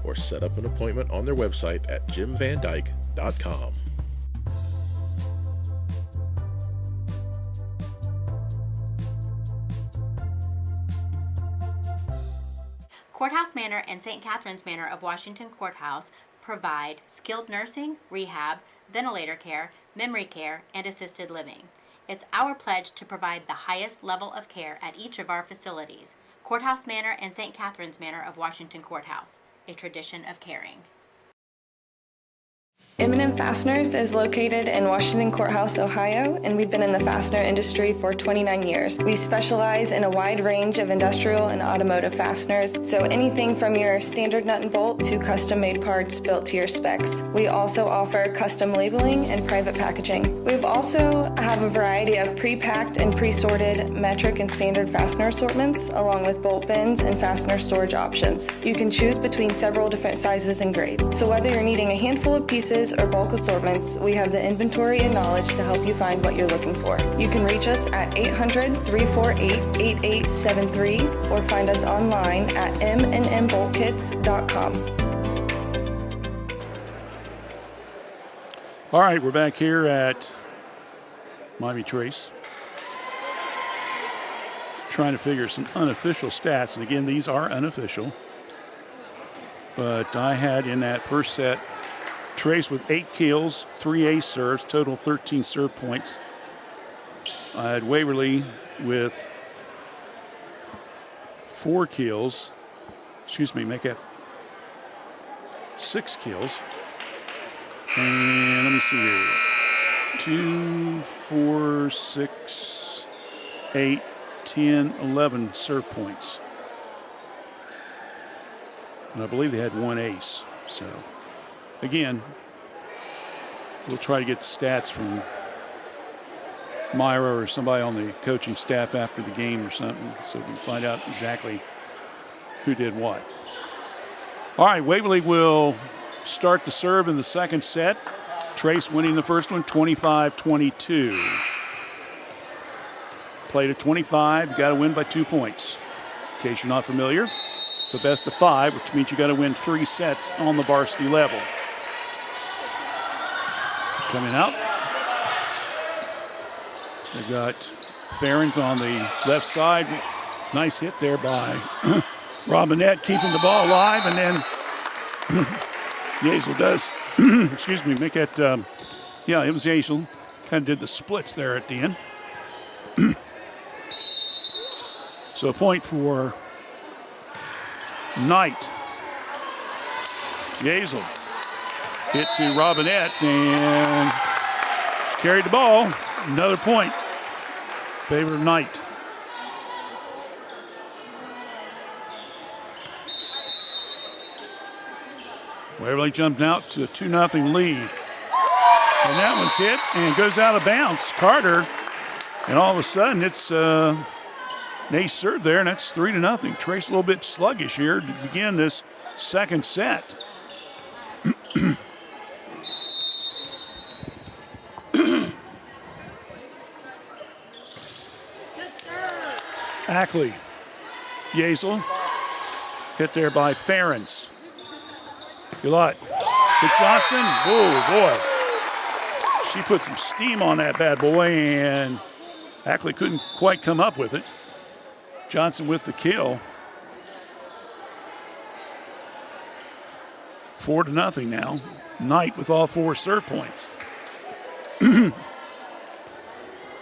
or set up an appointment on their website at jimvandyke.com. Courthouse Manor and St. Catherine's Manor of Washington Courthouse provide skilled nursing, rehab, ventilator care, memory care, and assisted living. It's our pledge to provide the highest level of care at each of our facilities. Courthouse Manor and St. Catherine's Manor of Washington Courthouse, a tradition of caring. M&M Fasteners is located in Washington Courthouse, Ohio, and we've been in the fastener industry for 29 years. We specialize in a wide range of industrial and automotive fasteners, so anything from your standard nut and bolt to custom-made parts built to your specs. We also offer custom labeling and private packaging. We also have a variety of pre-packed and pre-sorted metric and standard fastener assortments, along with bolt bins and fastener storage options. You can choose between several different sizes and grades. So whether you're needing a handful of pieces or bulk assortments, we have the inventory and knowledge to help you find what you're looking for. You can reach us at 800-348-8873 or find us online at mnmboltkits.com. All right, we're back here at Miami Trace. Trying to figure some unofficial stats. And again, these are unofficial. But I had in that first set Trace with 8 kills, 3 ace serves, total 13 serve points. I had Waverly with 4 kills. Make that 6 kills. And let me see here. 2, 4, 6, 8, 10, 11 serve points. And I believe they had 1 ace. So, again, we'll try to get the stats from Myra or somebody on the coaching staff after the game or something so we can find out exactly who did what. All right, Waverly will start the serve in the second set. Trace winning the first one, 25-22. Played at 25, you got to win by 2 points. In case you're not familiar, it's a best of 5, which means you got to win 3 sets on the varsity level. Coming out. They've got Ferens on the left side. Nice hit there by Robinette, keeping the ball alive, and then Yazel does, make it, it was Yazel. Kind of did the splits there at the end. So a point for Knight. Yazel hit to Robinette, and she carried the ball. Another point. Favor of Knight. Waverly jumped out to a 2-0 lead. And that one's hit and goes out of bounds. Carter, and all of a sudden it's an ace serve there, and that's 3-0. Trace a little bit sluggish here to begin this second set. Ackley, Yazel, hit there by Ferens. Gillott to Johnson. Whoa, boy. She put some steam on that bad boy, and Ackley couldn't quite come up with it. Johnson with the kill. 4-0 now. Knight with all 4 serve points.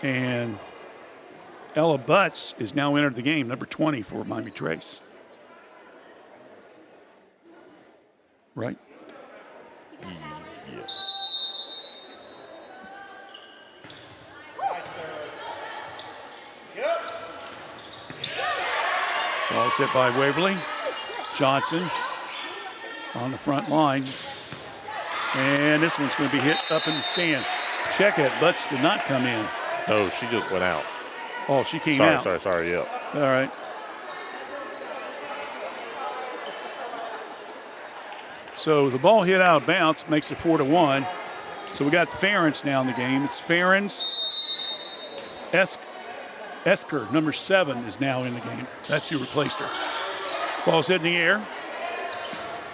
And Ella Butts is now entered the game, number 20 for Miami Trace. Right? Yes. Ball set by Waverly. Johnson on the front line. And this one's going to be hit up in the stands. Check it. Butts did not come in. No, she just went out. Oh, she came out. Sorry, yeah. All right. So the ball hit out of bounds, makes it 4-1. So we got Ferentz now in the game. It's Ferentz. Esker, number 7, is now in the game. That's who replaced her. Ball's hit in the air.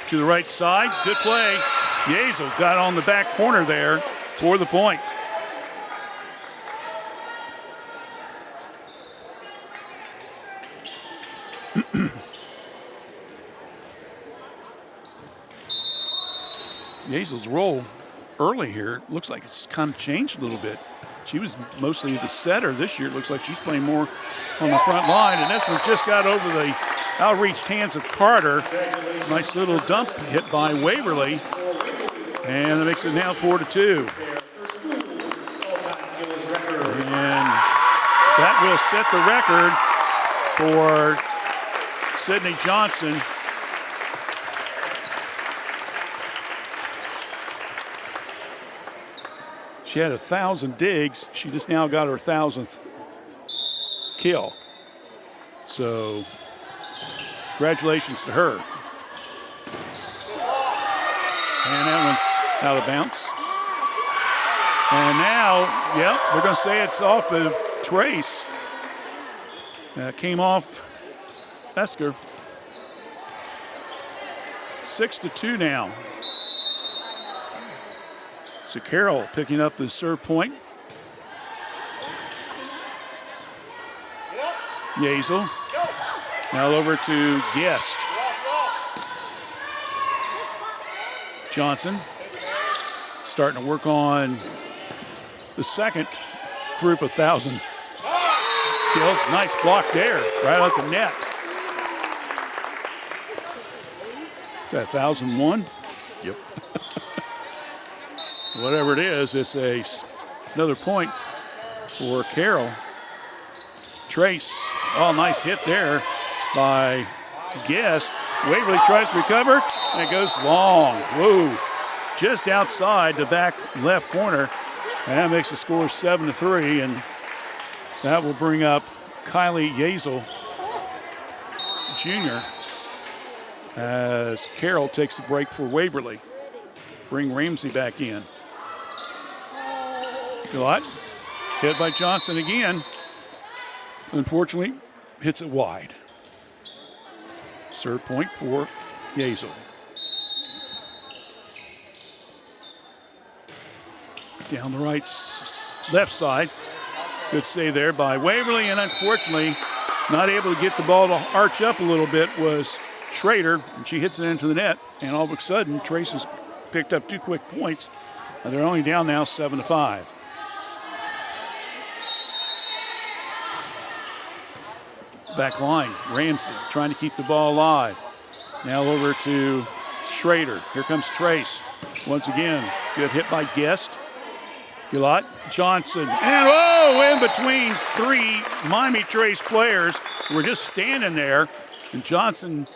To the right side. Good play. Yazel got on the back corner there for the point. Yazel's role early here looks like it's kind of changed a little bit. She was mostly the setter. This year it looks like she's playing more on the front line, and this one just got over the outreached hands of Carter. Nice little dump hit by Waverly, and it makes it now 4-2. And that will set the record for Sydney Johnson. She had 1,000 digs. She just now got her 1,000th kill. So, congratulations to her. And that one's out of bounds. And now, yep, we're going to say it's off of Trace. Came off Esker. 6-2 now. So Carroll picking up the serve point. Yazel. Now over to Guest. Johnson starting to work on the second group of 1,000 kills. Nice block there, right at the net. Is that 1,001? Yep. Whatever it is, it's another point for Carroll. Trace, oh, nice hit there by Guest. Waverly tries to recover, and it goes long. Whoa, just outside the back left corner. And that makes the score 7-3, and that will bring up Kylie Yazel Jr. as Carroll takes the break for Waverly. Bring Ramsey back in. Gillott, hit by Johnson again. Unfortunately, hits it wide. Serve point for Yazel. Down the left side. Good save there by Waverly, and unfortunately, not able to get the ball to arch up a little bit was Schrader, and she hits it into the net, and all of a sudden, Trace has picked up 2 quick points, and they're only down now 7-5. Back line, Ramsey trying to keep the ball alive. Now over to Schrader. Here comes Trace. Once again, good hit by Guest. Gillott, Johnson, and in between 3 Miami Trace players. We're just standing there, and Johnson,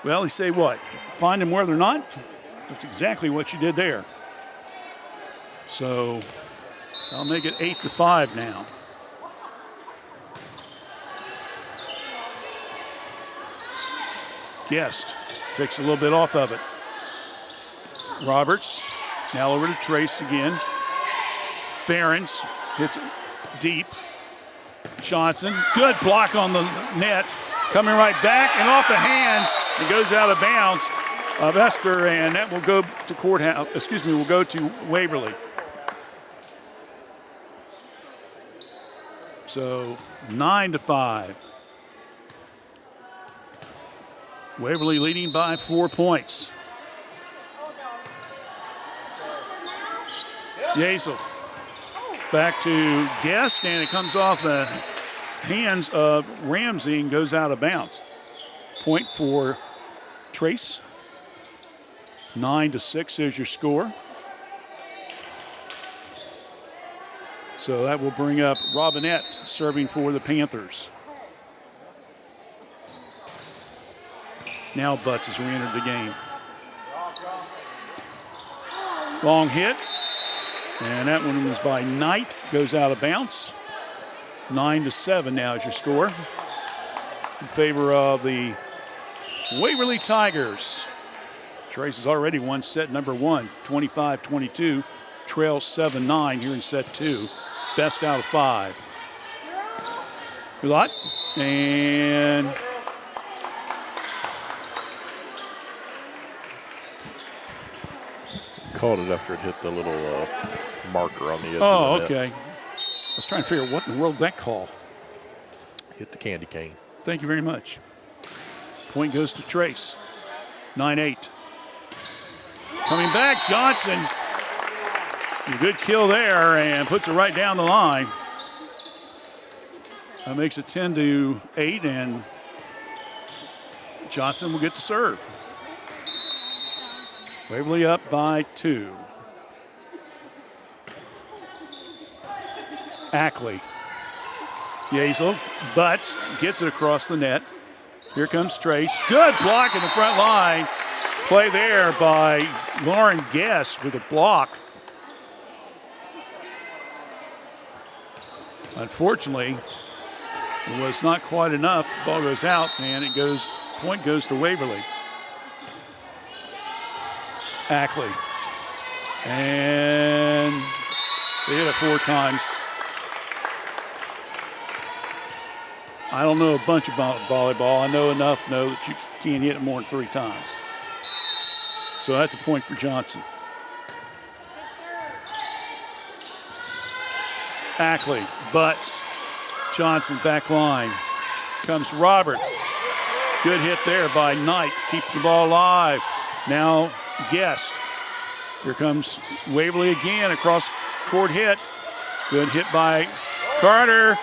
well, you say what? Find them where they're not? That's exactly what she did there. So I'll make it 8-5 now. Guest takes a little bit off of it. Roberts, now over to Trace again. Ferentz hits deep. Johnson, good block on the net. Coming right back and off the hands. It goes out of bounds of Esker, and that will go to will go to Waverly. So 9-5. Waverly leading by 4 points. Yazel back to Guest, and it comes off the hands of Ramsey and goes out of bounds. Point for Trace. 9-6 is your score. So that will bring up Robinette serving for the Panthers. Now Butts has re-entered the game. Long hit. And that one was by Knight. Goes out of bounds. 9-7 now is your score in favor of the Waverly Tigers. Trace has already won set number 1, 25-22. Trail 7-9 here in set 2. Best out of 5. Good luck. And called it after it hit the little marker on the edge oh, of the net. okay. I was trying to figure out what in the world that call. Hit the candy cane. Thank you very much. Point goes to Trace. 9-8. Coming back, Johnson. A good kill there and puts it right down the line. That makes it 10-8, and Johnson will get to serve. Waverly up by 2. Ackley. Yazel butts, gets it across the net. Here comes Trace. Good block in the front line. Play there by Lauren Guest with a block. Unfortunately, it was not quite enough. The ball goes out, and point goes to Waverly. Ackley. And they hit it 4 times. I don't know a bunch about volleyball. I know enough to know that you can't hit it more than 3 times. So that's a point for Johnson. Ackley, butts. Johnson back line. Comes Roberts. Good hit there by Knight. Keeps the ball alive. Now Guest. Here comes Waverly again. Across court hit. Good hit by Carter.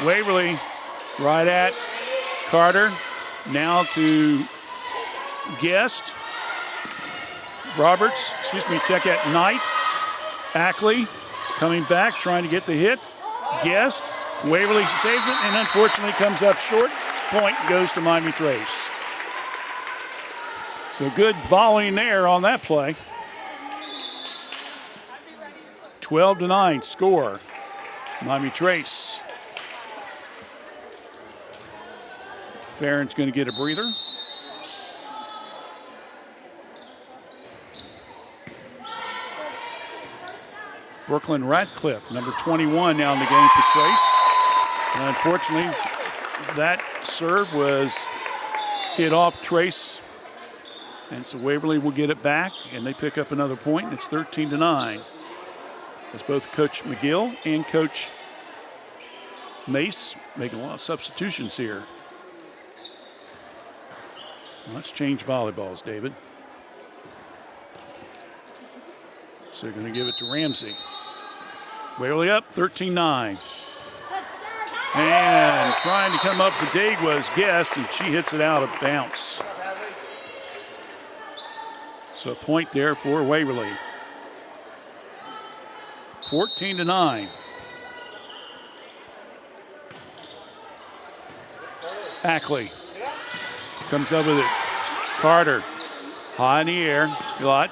Waverly right at Carter. Now to Guest. Roberts, check at Knight. Ackley coming back, trying to get the hit. Guest. Waverly saves it and unfortunately comes up short. Point goes to Miami Trace. So good volleying there on that play. 12-9 score. Miami Trace. Farron's going to get a breather. Brooklyn Radcliffe, number 21 now in the game for Trace. And unfortunately, that serve was hit off Trace. And so Waverly will get it back, and they pick up another point, and it's 13-9. As both Coach McGill and Coach Mace making a lot of substitutions here. Let's change volleyballs, David. So they're going to give it to Ramsey. Waverly up, 13-9. And trying to come up the dig was Guest, and she hits it out of bounds. So a point there for Waverly. 14-9. Ackley comes up with it. Carter, high in the air. Glott.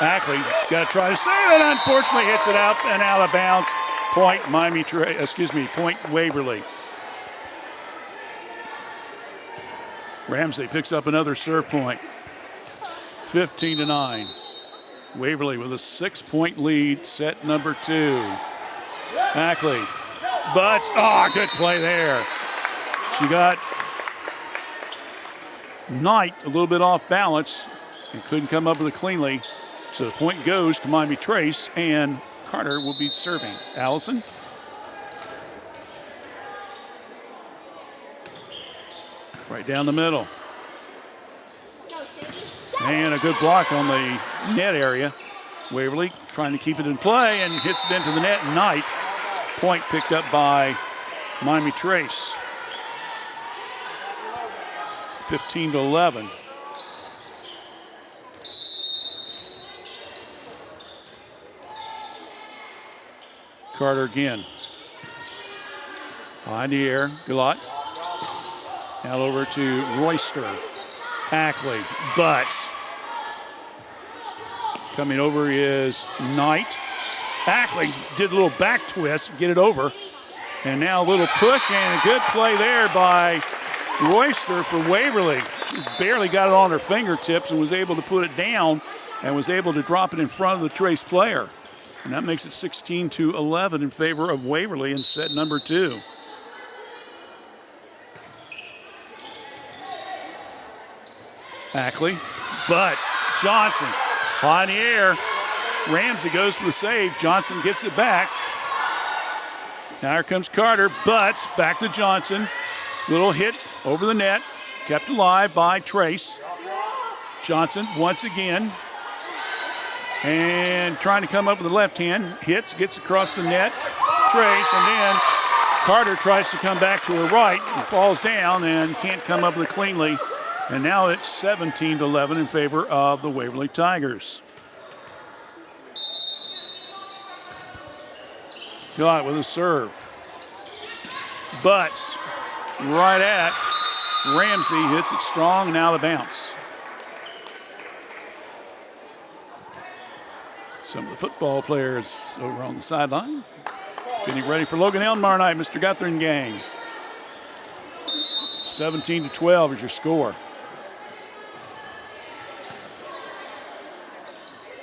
Ackley got to try to save it. Unfortunately, hits it out and out of bounds. Point point Waverly. Ramsey picks up another serve point. 15-9. Waverly with a 6-point lead, set number 2. Ackley, butts. Oh, good play there. She got Knight a little bit off balance and couldn't come up with it cleanly. So the point goes to Miami Trace, and Carter will be serving. Allison. Right down the middle. And a good block on the net area. Waverly trying to keep it in play and hits it into the net. Knight. Point picked up by Miami Trace. 15-11. Carter again. High in the air. Glott. Now over to Royster. Ackley. Butts. Coming over is Knight. Ackley did a little back twist, get it over. And now a little push and a good play there by Royster for Waverly. She barely got it on her fingertips and was able to put it down and was able to drop it in front of the Trace player. And that makes it 16-11 in favor of Waverly in set number 2. Ackley, butts, Johnson, high in the air. Ramsey goes for the save. Johnson gets it back. Now here comes Carter, butts, back to Johnson. Little hit over the net, kept alive by Trace. Johnson once again. And trying to come up with the left hand, hits, gets across the net. Trace, and then Carter tries to come back to her right and falls down and can't come up with it cleanly. And now it's 17-11 in favor of the Waverly Tigers. Got with a serve. Butts right at Ramsey, hits it strong and out of bounds. Some of the football players over on the sideline getting ready for Logan Hill tomorrow night, Mr. Guthrie and gang. 17-12 is your score.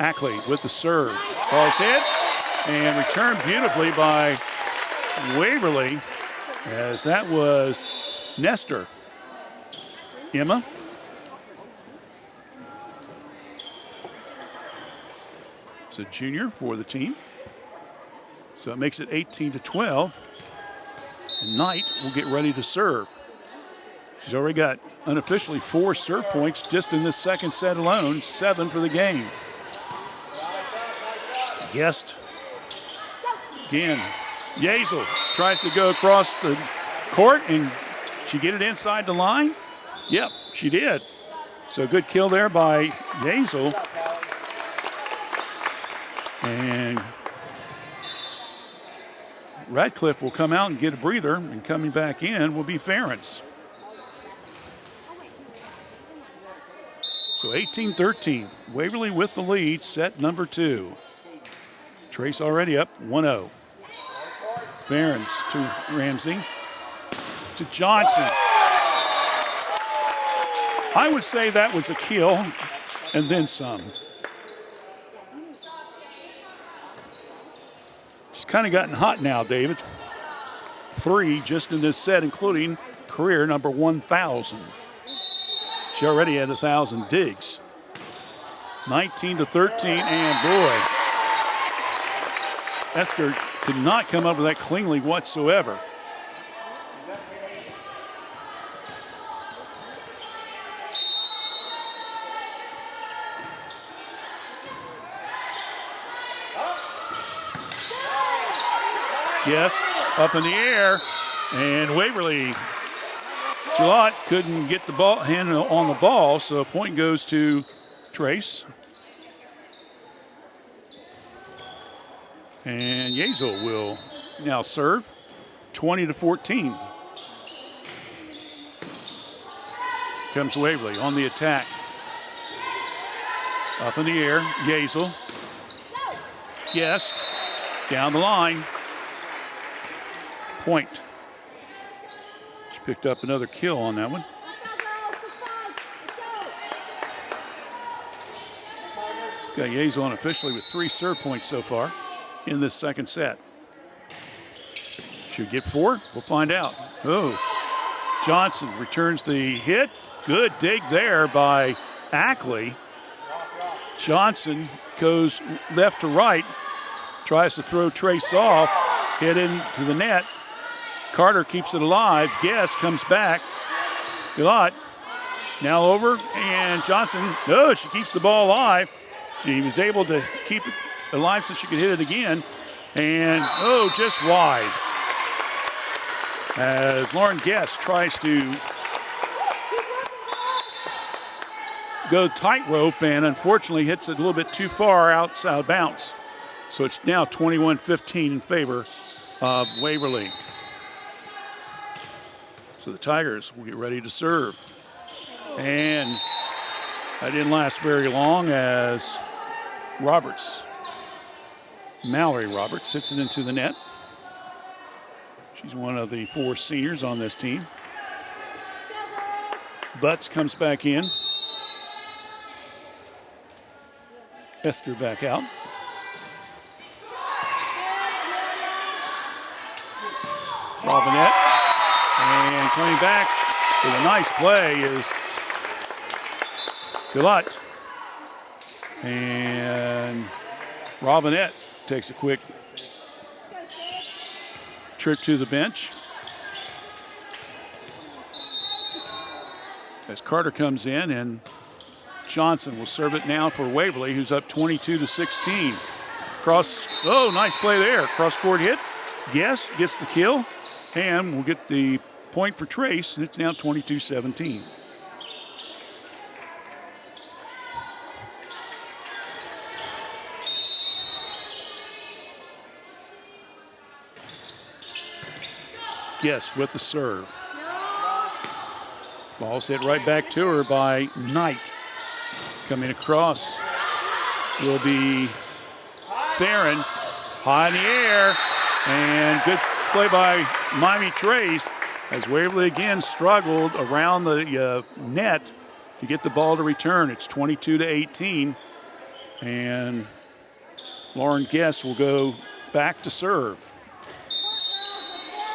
Ackley with the serve. Ball's hit and returned beautifully by Waverly, as that was Nestor. Emma. It's a junior for the team. So it makes it 18-12. And Knight will get ready to serve. She's already got unofficially 4 serve points just in this second set alone, 7 for the game. Guest. Again, Yazel tries to go across the court, and she get it inside the line? Yep, she did. So good kill there by Yazel. And Radcliffe will come out and get a breather, and coming back in will be Ferentz. So 18-13, Waverly with the lead, set number 2. Trace already up 1-0. Ferentz to Ramsey, to Johnson. I would say that was a kill and then some. She's kind of gotten hot now, David. 3 just in this set, including career number 1,000. She already had 1,000 digs. 19-13, and boy, Esker could not come up with that cleanly whatsoever. Guest up in the air, and Waverly Gillott couldn't get the ball hand on the ball, so a point goes to Trace. And Yazel will now serve. 20-14. Comes Waverly on the attack. Up in the air, Yazel. Guest down the line. Point. She picked up another kill on that one. Got Yazel unofficially with 3 serve points so far in this second set. Should get 4? We'll find out. Oh, Johnson returns the hit. Good dig there by Ackley. Johnson goes left to right, tries to throw Trace off, hit into the net. Carter keeps it alive. Guess comes back. Gillott now over, and Johnson, oh, she keeps the ball alive. She was able to keep it alive so she could hit it again. And, oh, just wide. As Lauren Guest tries to go tightrope and unfortunately hits it a little bit too far outside bounce. So it's now 21-15 in favor of Waverly. So the Tigers will get ready to serve. And that didn't last very long as Roberts. Mallory Roberts hits it into the net. She's one of the 4 seniors on this team. Butts comes back in. Esker back out. Robinette. And coming back with a nice play is Galut. And Robinette takes a quick trip to the bench. As Carter comes in, and Johnson will serve it now for Waverly, who's up 22-16. Nice play there. Cross-court hit. Guess gets the kill, and we'll get the point for Trace, and it's now 22-17. Guest with the serve. Ball's hit right back to her by Knight. Coming across will be Ferens. High in the air. And good play by Miami Trace as Waverly again struggled around the net to get the ball to return. It's 22-18. And Lauren Guest will go back to serve.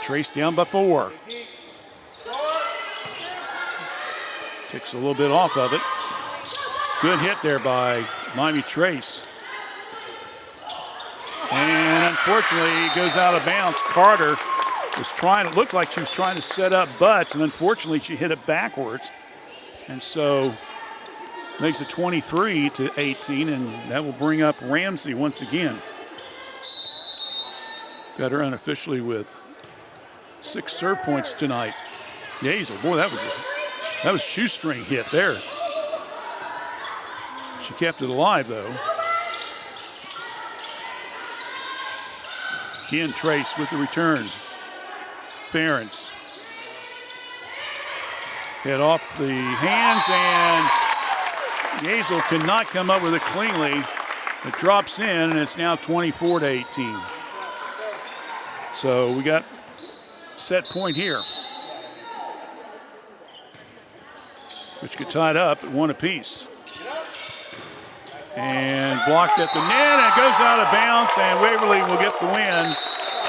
Trace down by 4. Takes a little bit off of it. Good hit there by Miami Trace. And unfortunately, it goes out of bounds. Carter looked like she was trying to set up Butts, and unfortunately, she hit it backwards. And so makes it 23-18, and that will bring up Ramsey once again. Got her unofficially with 6 serve points tonight. Yazel, boy, that was shoestring hit there. She kept it alive though. Again, Trace with the return. Ferens. Head off the hands, and Yazel cannot come up with it cleanly. It drops in, and it's now 24-18. So we got set point here, which get tied up at 1 apiece. And blocked at the net, and it goes out of bounds, and Waverly will get the win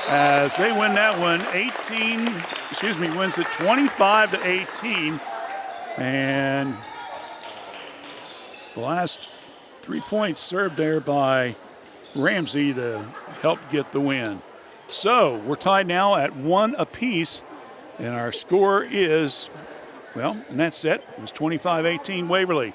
as they win that one wins it 25-18. And the last 3 points served there by Ramsey to help get the win. So we're tied now at 1 apiece, and our score is, and that's set. It was 25-18 Waverly.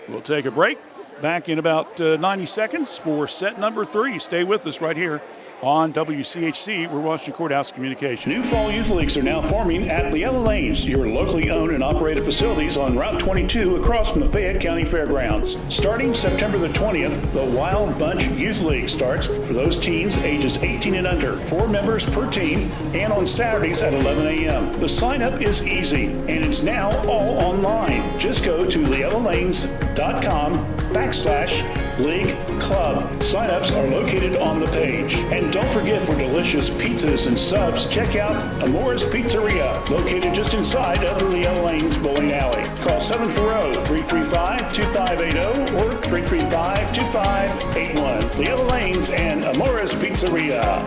We'll take a break. Back in about 90 seconds for set number 3. Stay with us right here on WCHC. We're Washington Courthouse Communication. New fall youth leagues are now forming at Leella Lanes, your locally owned and operated facilities on Route 22 across from the Fayette County Fairgrounds. Starting September the 20th, the Wild Bunch Youth League starts for those teens ages 18 and under. 4 members per team, and on Saturdays at 11 a.m. The sign-up is easy, and it's now all online. Just go to leellalanes.com/League Club. Sign-ups are located on the page. And don't forget, for delicious pizzas and subs, check out Amora's Pizzeria, located just inside of the Leella Lanes bowling alley. Call 740-335-2580 or 335-2581. Leella Lanes and Amora's Pizzeria.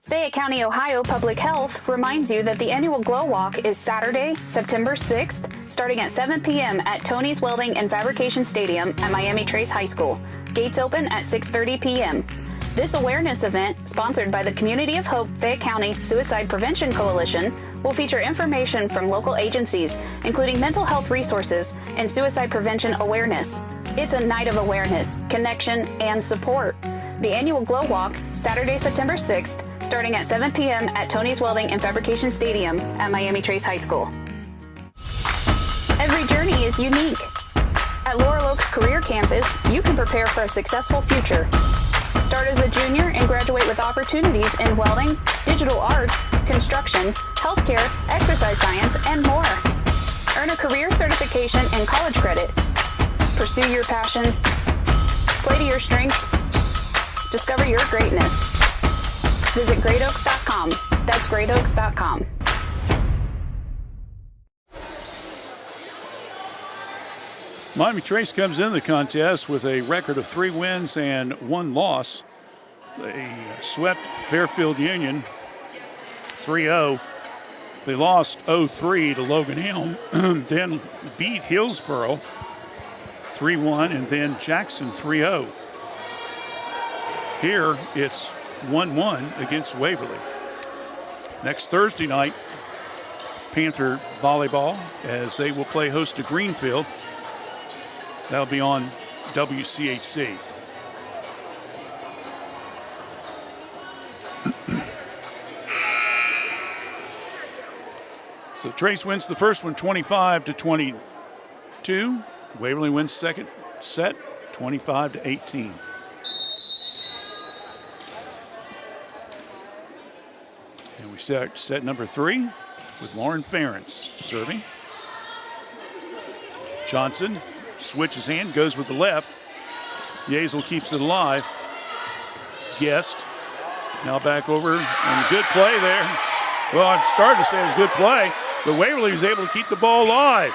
Fayette County, Ohio Public Health reminds you that the annual Glow Walk is Saturday, September 6th, starting at 7 p.m. at Tony's Welding and Fabrication Stadium at Miami Trace High School. Gates open at 6:30 p.m. This awareness event, sponsored by the Community of Hope Fayette County Suicide Prevention Coalition, will feature information from local agencies, including mental health resources and suicide prevention awareness. It's a night of awareness, connection, and support. The annual Glow Walk, Saturday, September 6th, starting at 7 p.m. at Tony's Welding and Fabrication Stadium at Miami Trace High School. Every journey is unique. At Laurel Oaks Career Campus, you can prepare for a successful future. Start as a junior and graduate with opportunities in welding, digital arts, construction, healthcare, exercise science, and more. Earn a career certification and college credit. Pursue your passions. Play to your strengths. Discover your greatness. Visit greatoaks.com. That's greatoaks.com. Miami Trace comes into the contest with a record of 3 wins and 1 loss. They swept Fairfield Union 3-0. They lost 0-3 to Logan Elm, then beat Hillsboro 3-1, and then Jackson 3-0. Here it's 1-1 against Waverly. Next Thursday night, Panther volleyball, as they will play host to Greenfield. That'll be on WCHC. So Trace wins the first one 25-22. Waverly wins second set 25-18. And we start set number 3 with Lauren Ferentz serving. Johnson switches hand, goes with the left. Yazel keeps it alive. Guest now back over, and good play there. Well, I started to say it was good play, but Waverly was able to keep the ball alive.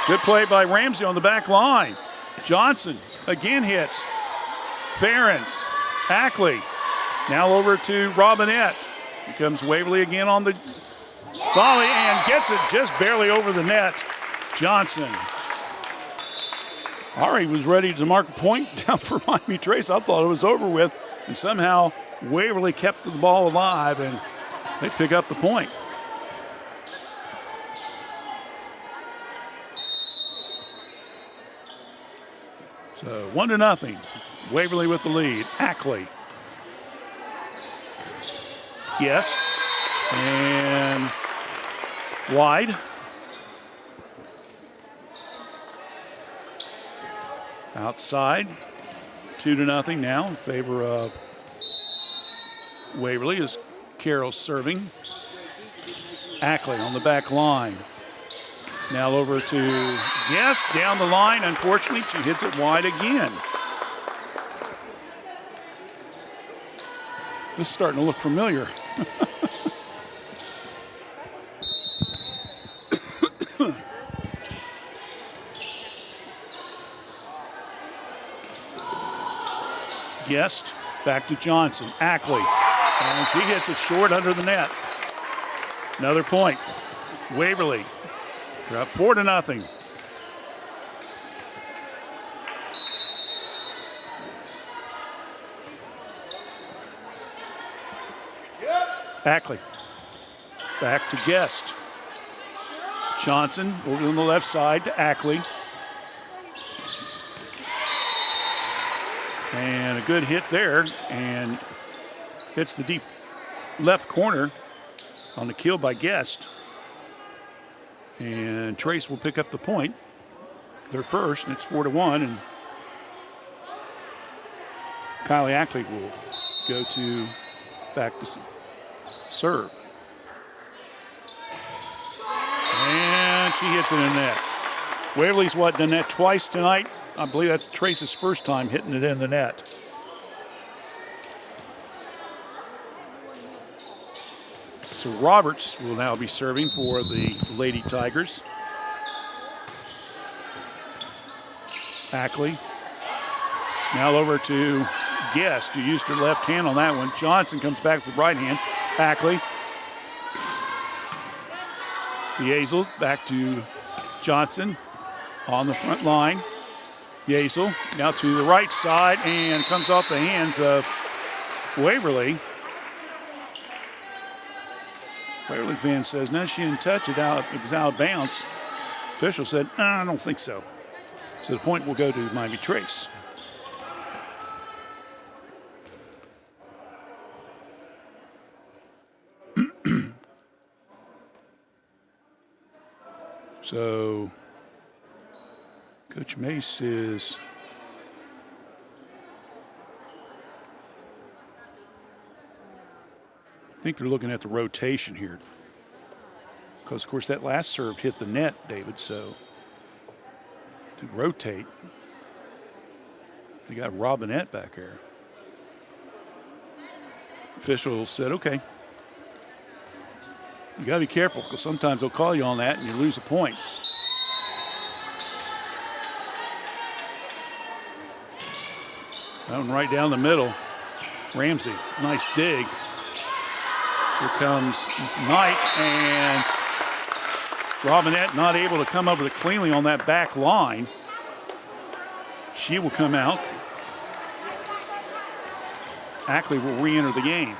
Good play by Ramsey on the back line. Johnson again hits. Ferentz, Ackley, now over to Robinette. Here comes Waverly again on the volley and gets it just barely over the net. Johnson. Ari was ready to mark a point down for Miami Trace. I thought it was over with, and somehow Waverly kept the ball alive, and they pick up the point. So 1-0. Waverly with the lead. Ackley. Guest. And wide. Outside. 2-0 now in favor of Waverly as Carroll serving. Ackley on the back line. Now over to Guest down the line. Unfortunately, she hits it wide again. This is starting to look familiar. Guest back to Johnson. Ackley. And she hits it short under the net. Another point. Waverly. They're up 4-0. Ackley. Back to Guest. Johnson over on the left side to Ackley. And a good hit there, and hits the deep left corner on the kill by Guest. And Trace will pick up the point. They're first, and it's 4-1, and Kylie Ackley will go to back to serve. And she hits it in net. Waverly's done that twice tonight. I believe that's Trace's first time hitting it in the net. So Roberts will now be serving for the Lady Tigers. Ackley. Now over to Guest, who used her left hand on that one. Johnson comes back with the right hand. Ackley. Yazel back to Johnson on the front line. Yazel now to the right side and comes off the hands of Waverly. Waverly fan says, no, she didn't touch it out. It was out of bounds. Official said, I don't think so. So the point will go to Miami Trace. So Coach Mace is I think they're looking at the rotation here. Because, of course, that last serve hit the net, David, so to rotate. They got Robinette back there. Official said, okay. You got to be careful because sometimes they'll call you on that and you lose a point. That one right down the middle. Ramsey, nice dig. Here comes Knight, and Robinette not able to come up with it cleanly on that back line. She will come out. Ackley will re-enter the game.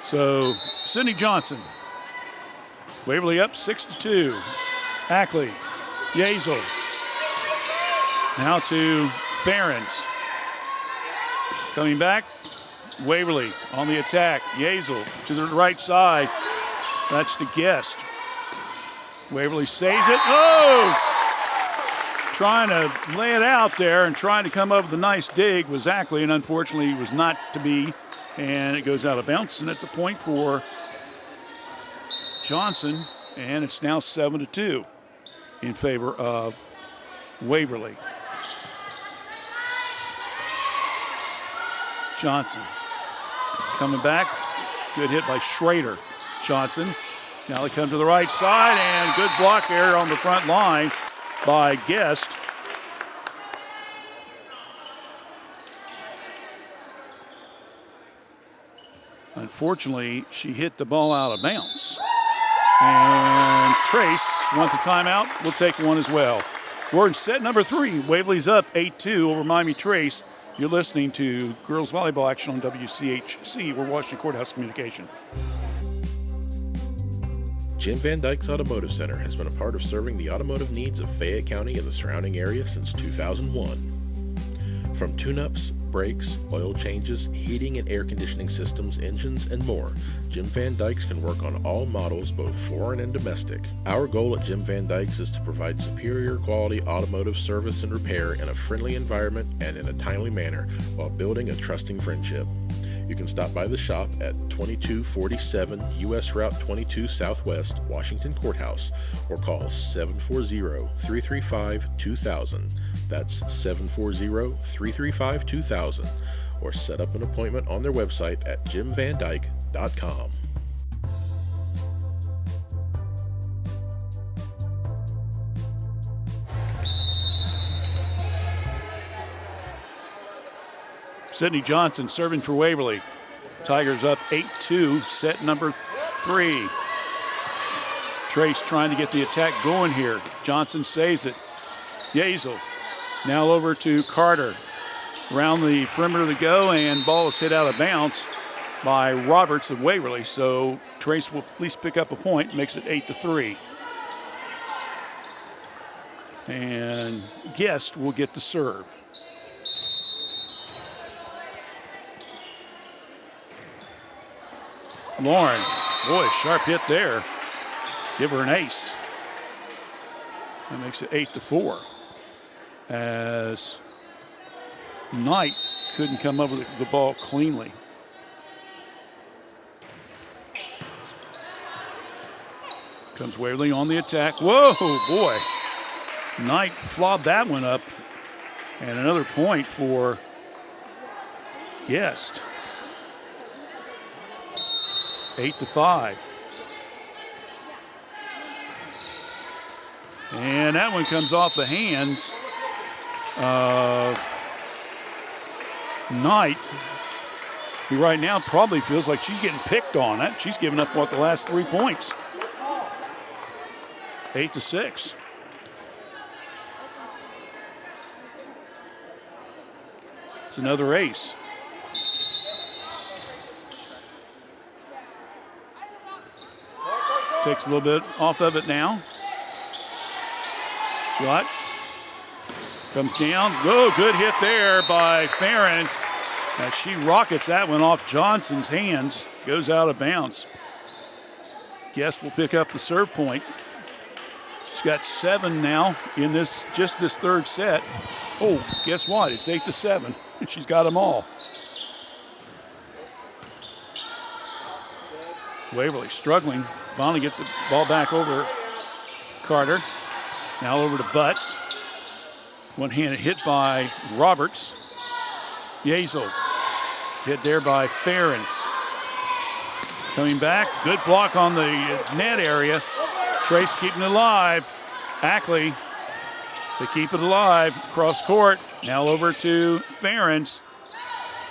So, Sydney Johnson. Waverly up 6-2. Ackley, Yazel. Now to Ferens. Coming back, Waverly on the attack. Yazel to the right side. That's the Guest. Waverly saves it. Oh! Trying to lay it out there and trying to come up with a nice dig was Ackley, and unfortunately it was not to be. And it goes out of bounds, and it's a point for Johnson, and it's now 7-2 in favor of Waverly. Johnson coming back. Good hit by Schrader. Johnson. Now they come to the right side, and good block there on the front line by Guest. Unfortunately, she hit the ball out of bounds. And Trace wants a timeout. We'll take one as well. We're in set number 3. Waverly's up 8-2 over Miami Trace. You're listening to girls volleyball action on WCHC. We're Washington Courthouse Communication. Jim Van Dyke's Automotive Center has been a part of serving the automotive needs of Fayette County and the surrounding area since 2001. From tune-ups, brakes, oil changes, heating and air conditioning systems, engines, and more, Jim Van Dyke's can work on all models, both foreign and domestic. Our goal at Jim Van Dyke's is to provide superior quality automotive service and repair in a friendly environment and in a timely manner while building a trusting friendship. You can stop by the shop at 2247 U.S. Route 22 Southwest, Washington Courthouse, or call 740-335-2000. That's 740-335-2000, or set up an appointment on their website at jimvandyke.com. Sydney Johnson serving for Waverly. Tigers up 8-2, set number 3. Trace trying to get the attack going here. Johnson saves it. Yazel now over to Carter. Around the perimeter to go, and ball is hit out of bounds by Roberts of Waverly. So Trace will at least pick up a point, makes it 8-3. And Guest will get the serve. Lauren, boy, sharp hit there. Give her an ace. That makes it 8-4. As Knight couldn't come up with the ball cleanly. Comes Waverly on the attack. Whoa, boy. Knight flobbed that one up. And another point for Guest. 8-5. And that one comes off the hands of Knight, who right now probably feels like she's getting picked on. That she's given up, the last 3 points. 8-6. It's another ace. Takes a little bit off of it now. Shot. Comes down. Oh, good hit there by Ferens. As she rockets that one off Johnson's hands. Goes out of bounds. Guest will pick up the serve point. She's got 7 now in this third set. Oh, guess what? It's 8-7. She's got them all. Waverly struggling. Finally gets the ball back over Carter. Now over to Butts. One-handed hit by Roberts. Yazel hit there by Ferens. Coming back, good block on the net area. Trace keeping it alive. Ackley, they keep it alive. Cross court, now over to Ferens.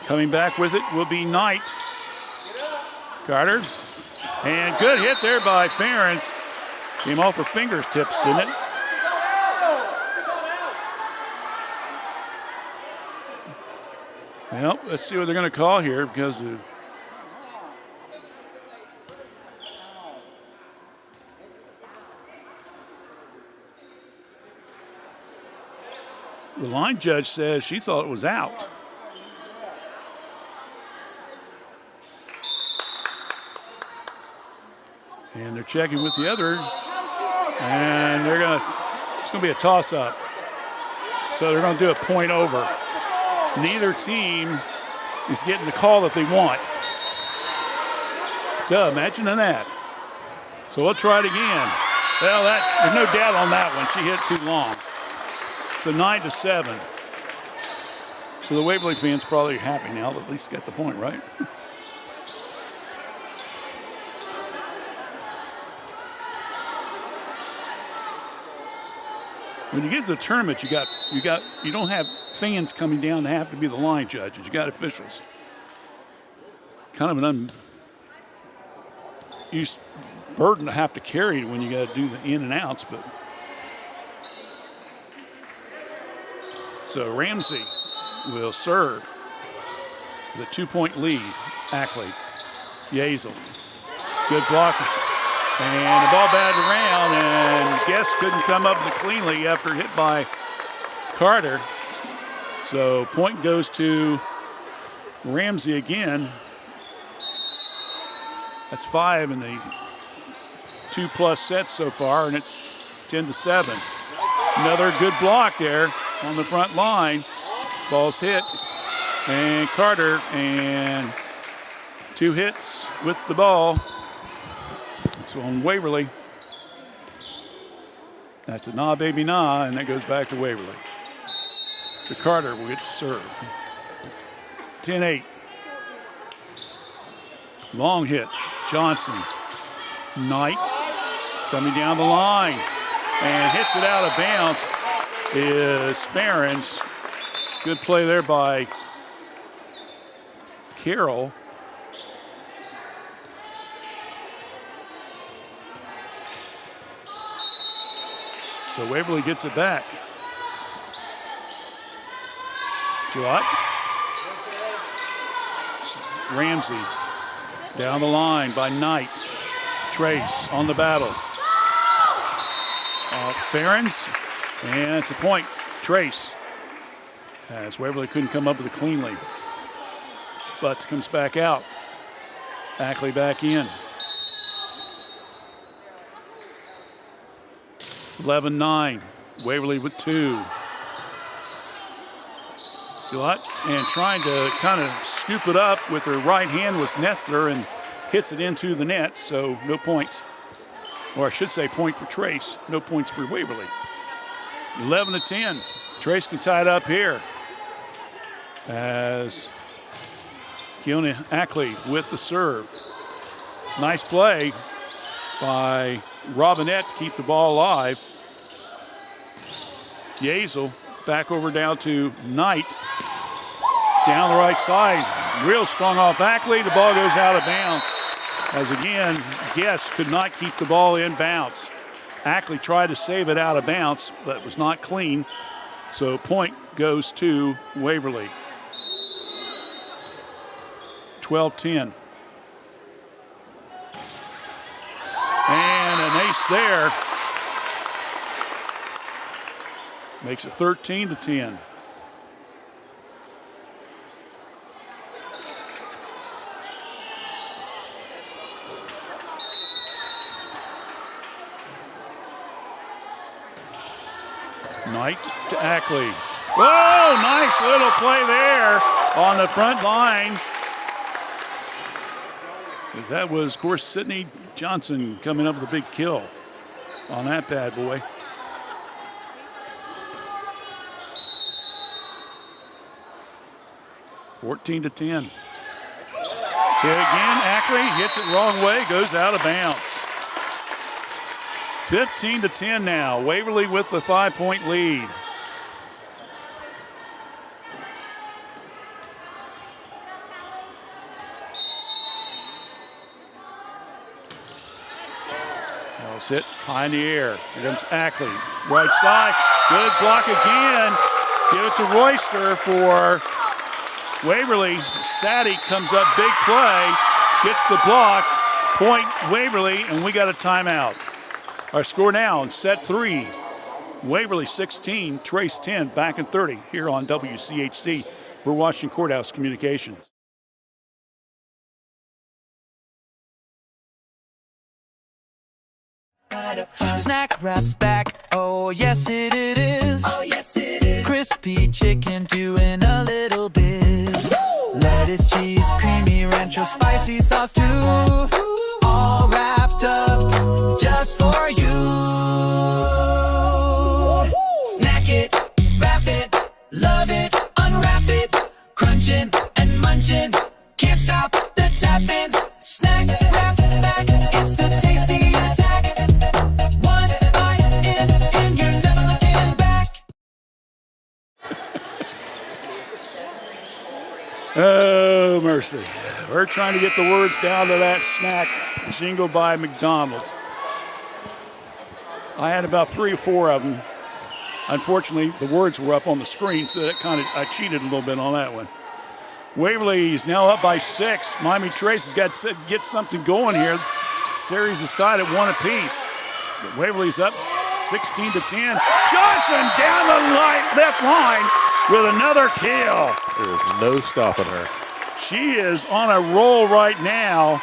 Coming back with it will be Knight. Carter, and good hit there by Ferens. Came off her fingertips, didn't it? Well, let's see what they're going to call here because the line judge says she thought it was out. And they're checking with the other, and it's going to be a toss-up. So they're going to do a point over. Neither team is getting the call that they want. Imagine that. So we'll try it again. Well, there's no doubt on that one. She hit too long. So 9-7. So the Waverly fans probably happy now. At least got the point, right? When you get to the tournament, you don't have fans coming down that have to be the line judges. You got officials. Kind of an unused burden to have to carry when you got to do the in and outs, but so Ramsey will serve the 2-point lead. Ackley, Yazel, good block. And the ball batted around, and Guest couldn't come up with it cleanly after hit by Carter. So point goes to Ramsey again. That's 5 in the 2+ sets so far, and it's 10-7. Another good block there on the front line. Ball's hit, and Carter, and 2 hits with the ball. It's on Waverly. That's a nah, baby, nah, and that goes back to Waverly. So Carter will get to serve. 10-8. Long hit. Johnson. Knight coming down the line and hits it out of bounds is Ferens. Good play there by Carroll. So Waverly gets it back. Gillott. Ramsey down the line by Knight. Trace on the battle. Ferens, and it's a point. Trace. As Waverly couldn't come up with it cleanly. Butts comes back out. Ackley back in. 11-9. Waverly with 2. Gillott, and trying to kind of scoop it up with her right hand was Nestler and hits it into the net, so no points. Or I should say point for Trace, no points for Waverly. 11-10. Trace can tie it up here as Keona Ackley with the serve. Nice play by Robinette to keep the ball alive. Yazel back over down to Knight. Down the right side. Real strong off Ackley. The ball goes out of bounds. As again, Guest could not keep the ball in bounds. Ackley tried to save it out of bounds, but it was not clean. So point goes to Waverly. 12-10. And an ace there. Makes it 13-10. Knight to Ackley. Whoa, nice little play there on the front line. That was, of course, Sydney Johnson coming up with a big kill on that bad boy. 14-10. Here again, Ackley hits it wrong way, goes out of bounds. 15-10 now. Waverly with the 5-point lead. Ball's hit high in the air. Here comes Ackley. Right side. Good block again. Give it to Royster for Waverly. Sadie comes up, big play. Gets the block. Point Waverly, and we got a timeout. Our score now in set 3. Waverly 16, Trace 10, back in 30 here on WCHC. We're watching Courthouse Communications. Snack Wrap's back, oh yes it is. Oh yes it is. Crispy chicken doing a little biz. Lettuce, cheese, creamy rancho, spicy sauce too. All wrapped up just for you. Snack it, wrap it, love it, unwrap it. Crunching and munching, can't stop the tapping. Snack Wrap back, it's the tasty attack. One bite in, and you're never looking back. Oh, mercy. We're trying to get the words down to that snack jingle by McDonald's. I had about 3 or 4 of them. Unfortunately, the words were up on the screen, so that I cheated a little bit on that one. Waverly's now up by 6. Miami Trace has got to get something going here. The series is tied at 1 apiece. But Waverly's up 16-10. Johnson down the left line with another kill. There is no stopping her. She is on a roll right now.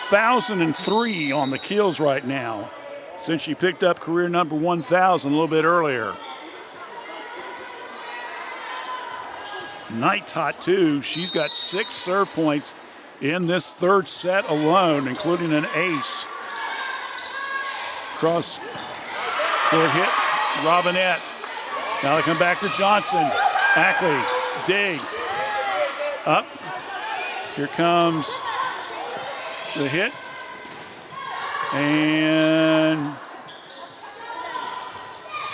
1,003 on the kills right now, since she picked up career number 1,000 a little bit earlier. Knight's hot too. She's got 6 serve points in this third set alone, including an ace. Cross court hit, Robinette. Now they come back to Johnson. Ackley, dig, up. Here comes the hit. And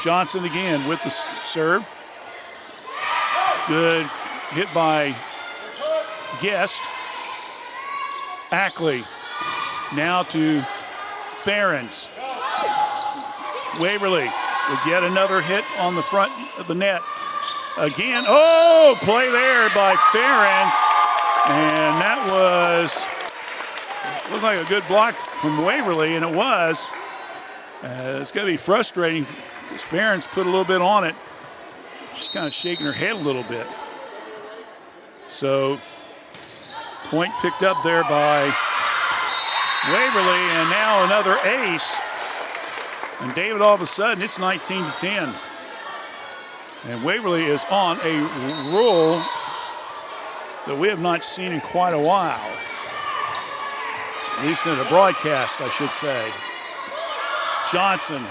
Johnson again with the serve. Good hit by Guest. Ackley now to Ferens. Waverly with yet another hit on the front of the net. Again, oh, play there by Ferens. And that looked like a good block from Waverly, and it was. It's going to be frustrating because Ferens put a little bit on it. She's kind of shaking her head a little bit. So, point picked up there by Waverly, and now another ace. And David, all of a sudden, it's 19-10. And Waverly is on a roll that we have not seen in quite a while. At least in the broadcast, I should say. Johnson.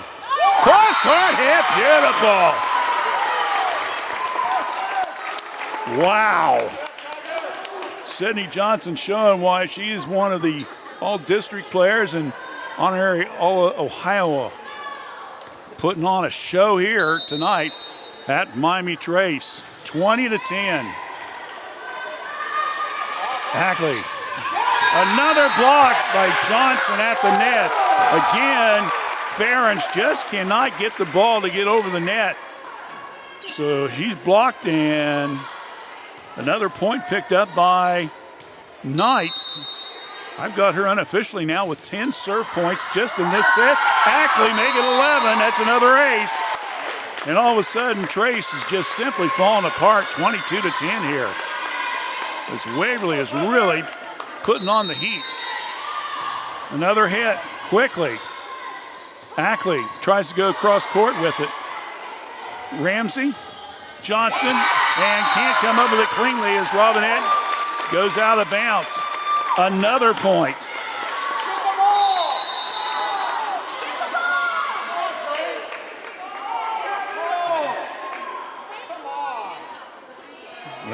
Cross-court hit, beautiful. Wow. Sydney Johnson showing why she is one of the all-district players and honorary All-Ohio. Putting on a show here tonight at Miami Trace. 20-10. Ackley. Another block by Johnson at the net. Again, Ferens just cannot get the ball to get over the net. So she's blocked, and another point picked up by Knight. I've got her unofficially now with 10 serve points just in this set. Ackley make it 11. That's another ace. And all of a sudden, Trace is just simply falling apart, 22-10 here. As Waverly is really putting on the heat. Another hit, quickly. Ackley tries to go across court with it. Ramsey, Johnson, and can't come up with it cleanly as Robinette goes out of bounds. Another point.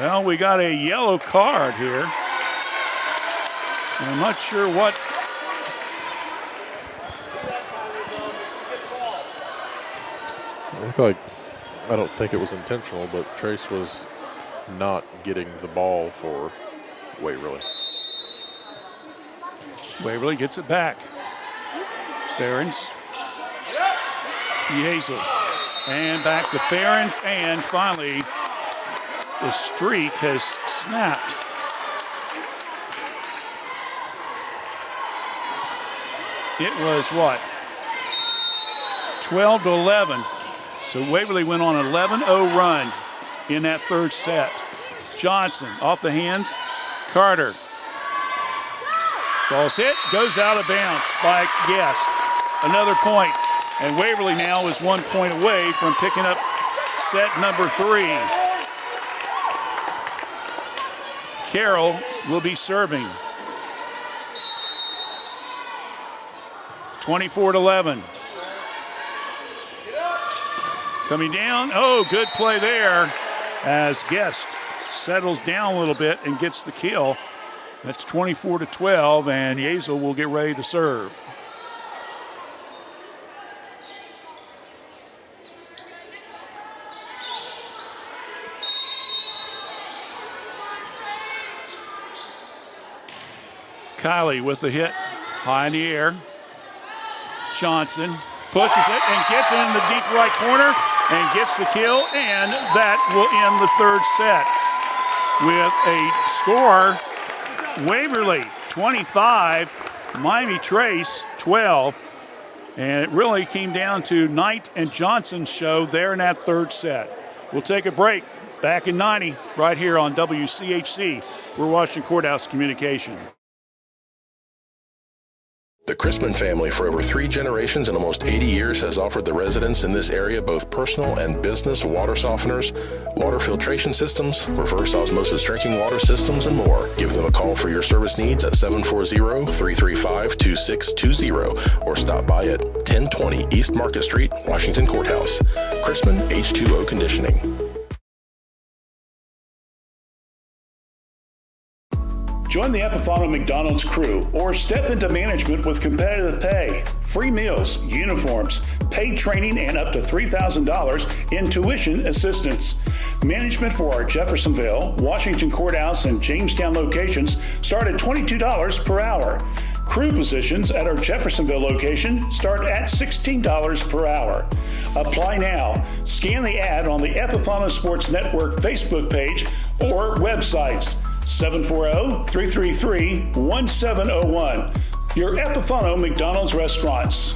Well, we got a yellow card here. I'm not sure what. I don't think it was intentional, but Trace was not getting the ball for Waverly. Waverly gets it back. Ferens. Yezel. And back to Ferens, and finally the streak has snapped. It was what? 12-11. So Waverly went on an 11-0 run in that third set. Johnson off the hands. Carter. Ball's hit, goes out of bounds by Guest. Another point. And Waverly now is 1 point away from picking up set number 3. Carroll will be serving. 24-11. Coming down. Oh, good play there as Guest settles down a little bit and gets the kill. That's 24-12, and Yezel will get ready to serve. Kylie with the hit high in the air. Johnson pushes it and gets it in the deep right corner and gets the kill, and that will end the third set with a score: Waverly 25, Miami Trace 12. And it really came down to Knight and Johnson's show there in that third set. We'll take a break. Back in 90 right here on WCHC. We're Washington Courthouse Communication. The Chrisman family, for over 3 generations and almost 80 years, has offered the residents in this area both personal and business water softeners, water filtration systems, reverse osmosis drinking water systems, and more. Give them a call for your service needs at 740-335-2620 or stop by at 1020 East Market Street, Washington Courthouse. Chrisman H2O Conditioning. Join the Epifano McDonald's crew or step into management with competitive pay, free meals, uniforms, paid training, and up to $3,000 in tuition assistance. Management for our Jeffersonville, Washington Courthouse, and Jamestown locations start at $22 per hour. Crew positions at our Jeffersonville location start at $16 per hour. Apply now. Scan the ad on the Epifano Sports Network Facebook page or websites. 740-333-1701. Your Epifano McDonald's restaurants.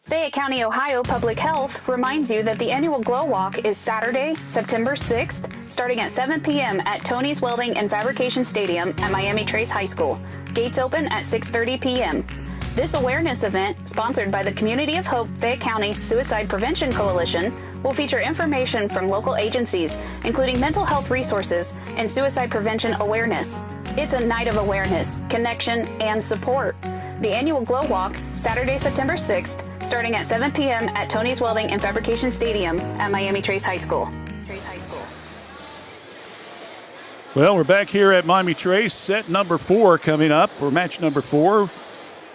Fayette County, Ohio Public Health reminds you that the annual Glow Walk is Saturday, September 6th, starting at 7 p.m. at Tony's Welding and Fabrication Stadium at Miami Trace High School. Gates open at 6:30 p.m. This awareness event, sponsored by the Community of Hope Fayette County Suicide Prevention Coalition, will feature information from local agencies, including mental health resources and suicide prevention awareness. It's a night of awareness, connection, and support. The annual Glow Walk, Saturday, September 6th, starting at 7 p.m. at Tony's Welding and Fabrication Stadium at Miami Trace High School. Well, we're back here at Miami Trace, set number 4 coming up, or match number 4.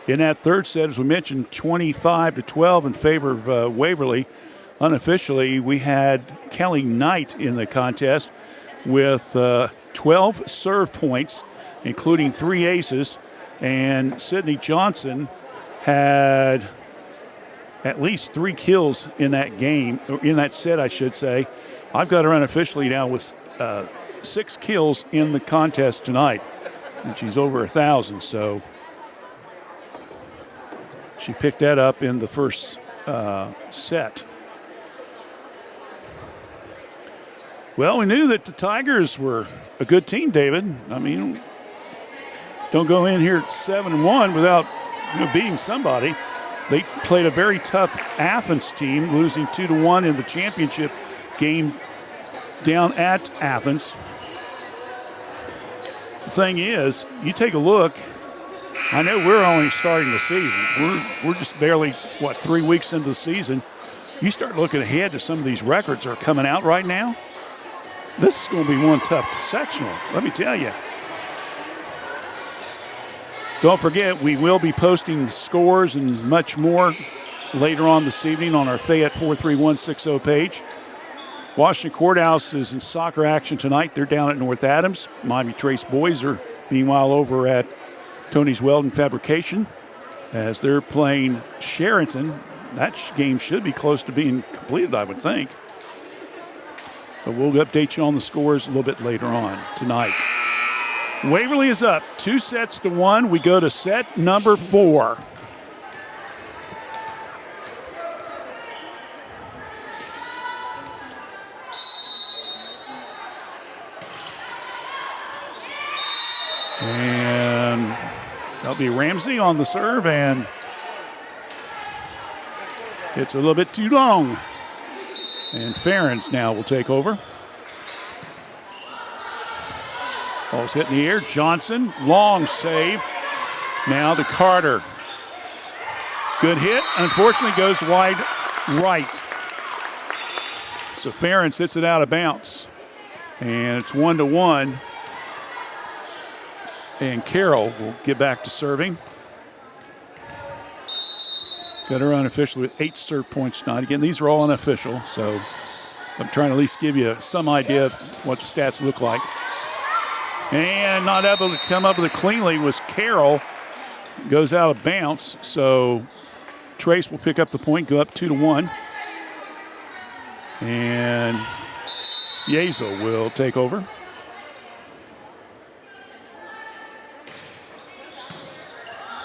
In that third set, as we mentioned, 25-12 in favor of Waverly. Unofficially, we had Kelly Knight in the contest with 12 serve points, including 3 aces, and Sydney Johnson had at least 3 kills in that game, or in that set, I should say. I've got her unofficially now with 6 kills in the contest tonight, and she's over 1,000, so she picked that up in the first set. Well, we knew that the Tigers were a good team, David. I mean, don't go in here at 7-1 without beating somebody. They played a very tough Athens team, losing 2-1 in the championship game down at Athens. The thing is, you take a look, I know we're only starting the season. We're just barely, 3 weeks into the season. You start looking ahead to some of these records that are coming out right now. This is going to be one tough sectional, let me tell you. Don't forget, we will be posting scores and much more later on this evening on our Fayette 43160 page. Washington Courthouse is in soccer action tonight. They're down at North Adams. Miami Trace boys are meanwhile over at Tony's Welding Fabrication as they're playing Sheraton. That game should be close to being completed, I would think. But we'll update you on the scores a little bit later on tonight. Waverly is up 2-1. We go to set number 4. And that'll be Ramsey on the serve, and it's a little bit too long. And Ferens now will take over. Ball's hit in the air. Johnson, long save. Now to Carter. Good hit. Unfortunately goes wide right. So Ferens hits it out of bounds. And it's 1-1. And Carroll will get back to serving. Got her unofficial with 8 serve points tonight. Again, these are all unofficial, so I'm trying to at least give you some idea of what the stats look like. And not able to come up with it cleanly was Carroll. Goes out of bounds, so Trace will pick up the point, go up 2-1. And Yezel will take over.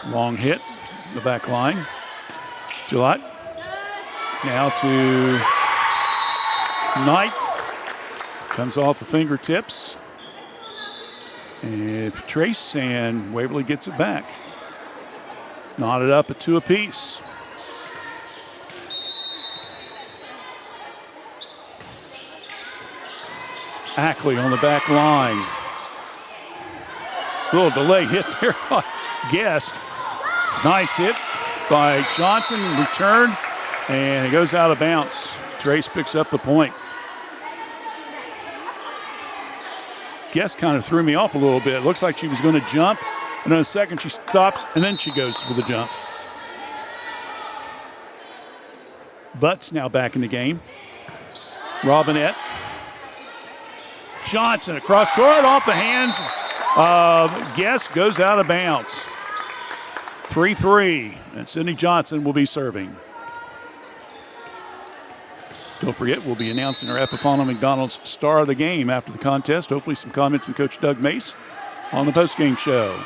Long hit, the back line. Gillette. Now to Knight. Comes off the fingertips. And Trace and Waverly gets it back. Knotted up at 2 apiece. Ackley on the back line. Little delay hit there by Guest. Nice hit by Johnson, return, and it goes out of bounds. Trace picks up the point. Guest kind of threw me off a little bit. It looks like she was going to jump, and in a second she stops, and then she goes for the jump. Butts now back in the game. Robinette. Johnson across court, off the hands of Guest, goes out of bounds. 3-3, and Sydney Johnson will be serving. Don't forget, we'll be announcing our Epipano McDonald's Star of the Game after the contest. Hopefully some comments from Coach Doug Mace on the postgame show.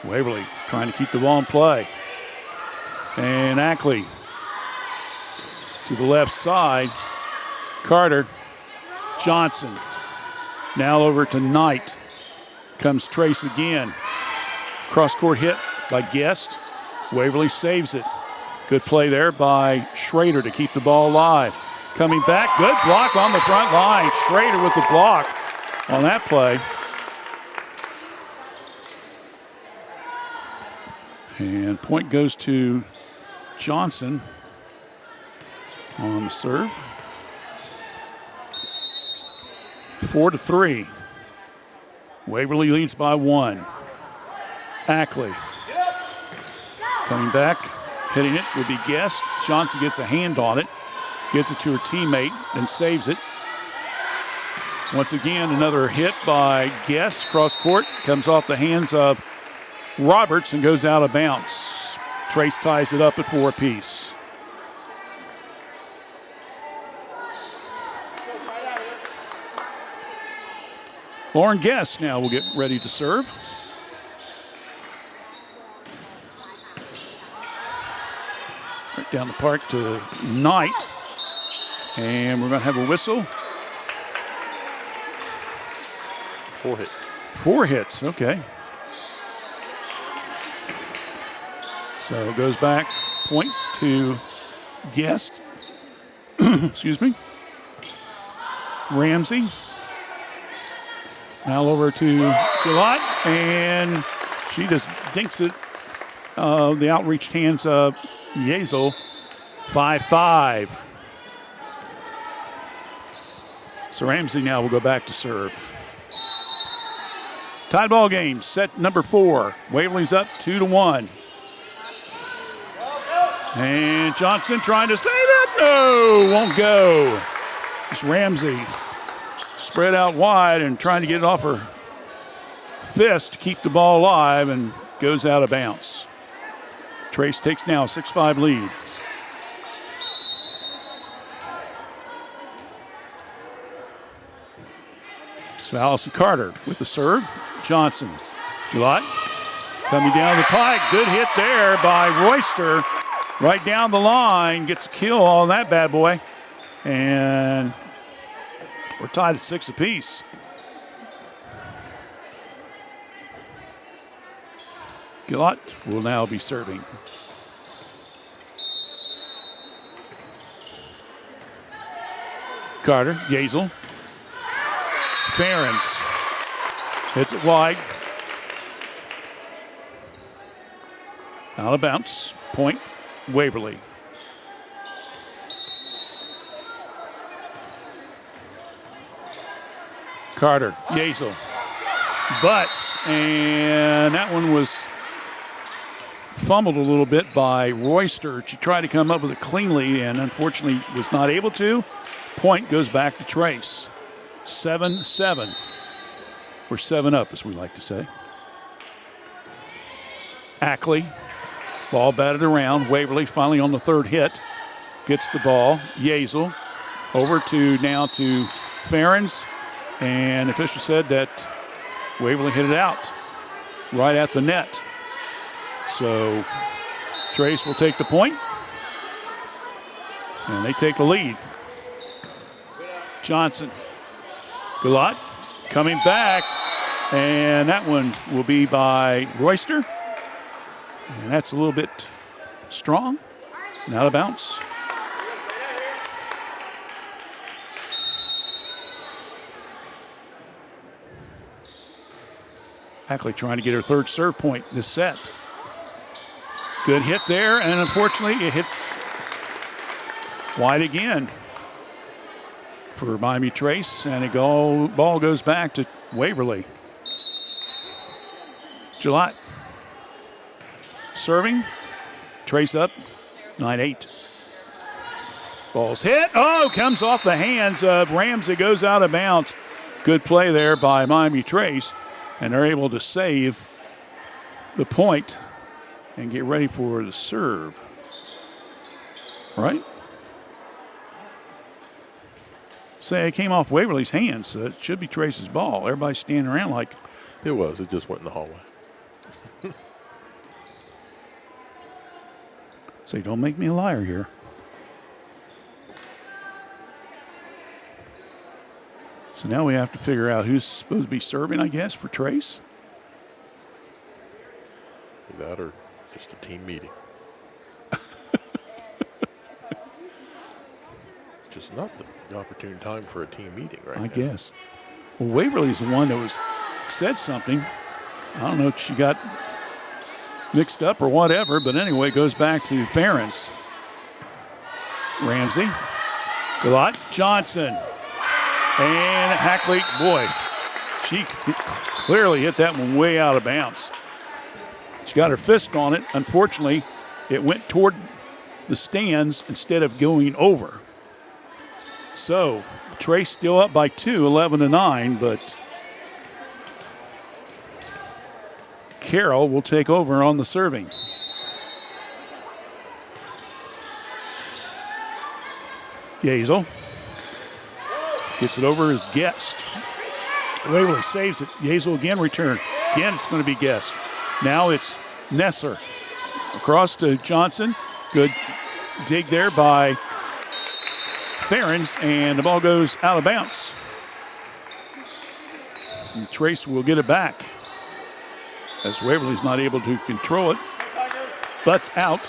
Waverly trying to keep the ball in play. And Ackley to the left side. Carter, Johnson. Now over to Knight. Comes Trace again. Cross-court hit by Guest. Waverly saves it. Good play there by Schrader to keep the ball alive. Coming back, good block on the front line. Schrader with the block on that play. And point goes to Johnson on the serve. 4-3. Waverly leads by 1. Ackley coming back, hitting it will be Guest. Johnson gets a hand on it, gets it to her teammate, and saves it. Once again, another hit by Guest. Cross court, comes off the hands of Roberts and goes out of bounds. Trace ties it up at 4 apiece. Lauren Guest now will get ready to serve. Right down the park to Knight. And we're going to have a whistle. 4 hits. 4 hits, okay. So it goes back, point to Guest. Excuse me. Ramsey. Now over to Gillette, and she just dinks it. The outreached hands of Yezel. 5-5. So Ramsey now will go back to serve. Tied ball game, set number 4. Waverly's up 2-1. And Johnson trying to save it. No, won't go. It's Ramsey spread out wide and trying to get it off her fist to keep the ball alive and goes out of bounds. Trace takes now a 6-5 lead. So Allison Carter with the serve. Johnson. Gillott coming down the pike. Good hit there by Royster. Right down the line. Gets a kill on that bad boy. And we're tied at 6 apiece. Gillott will now be serving. Carter, Yazel. Ferens hits it wide. Out of bounds. Point, Waverly. Carter, Yazel. Butts, and that one was fumbled a little bit by Royster. She tried to come up with it cleanly and unfortunately was not able to. Point goes back to Trace. 7-7. Or 7 up, as we like to say. Ackley. Ball batted around. Waverly finally on the 3rd hit. Gets the ball. Yazel. Over to now to Ferens. And the official said that Waverly hit it out. Right at the net. So Trace will take the point. And they take the lead. Johnson. Gillott coming back. And that one will be by Royster. And that's a little bit strong. And out of bounds. Ackley trying to get her 3rd serve point this set. Good hit there, and unfortunately it hits wide again for Miami Trace, and the ball goes back to Waverly. Gillott serving. Trace up, 9-8. Ball's hit. Oh, comes off the hands of Ramsey, goes out of bounds. Good play there by Miami Trace, and they're able to save the point and get ready for the serve. Right? Say it came off Waverly's hands, so it should be Trace's ball. Everybody's standing around like. It was. It just went in the hallway. Say, don't make me a liar here. So now we have to figure out who's supposed to be serving, I guess, for Trace. That or just a team meeting. Just not the opportune time for a team meeting right now. I guess. Well, Waverly's the one that said something. I don't know if she got mixed up or whatever, but anyway, it goes back to Ferens. Ramsey. Gillott. Johnson. And Hackley, boy, she clearly hit that one way out of bounds. She got her fist on it. Unfortunately, it went toward the stands instead of going over. So, Trace still up by 2, 11-9, but Carroll will take over on the serving. Yazel gets it over as Guest. Waverly saves it. Yazel again return. Again, it's going to be Guest. Now it's Nesser. Across to Johnson. Good dig there by Ferens, and the ball goes out of bounds. And Trace will get it back as Waverly's not able to control it. Butts out.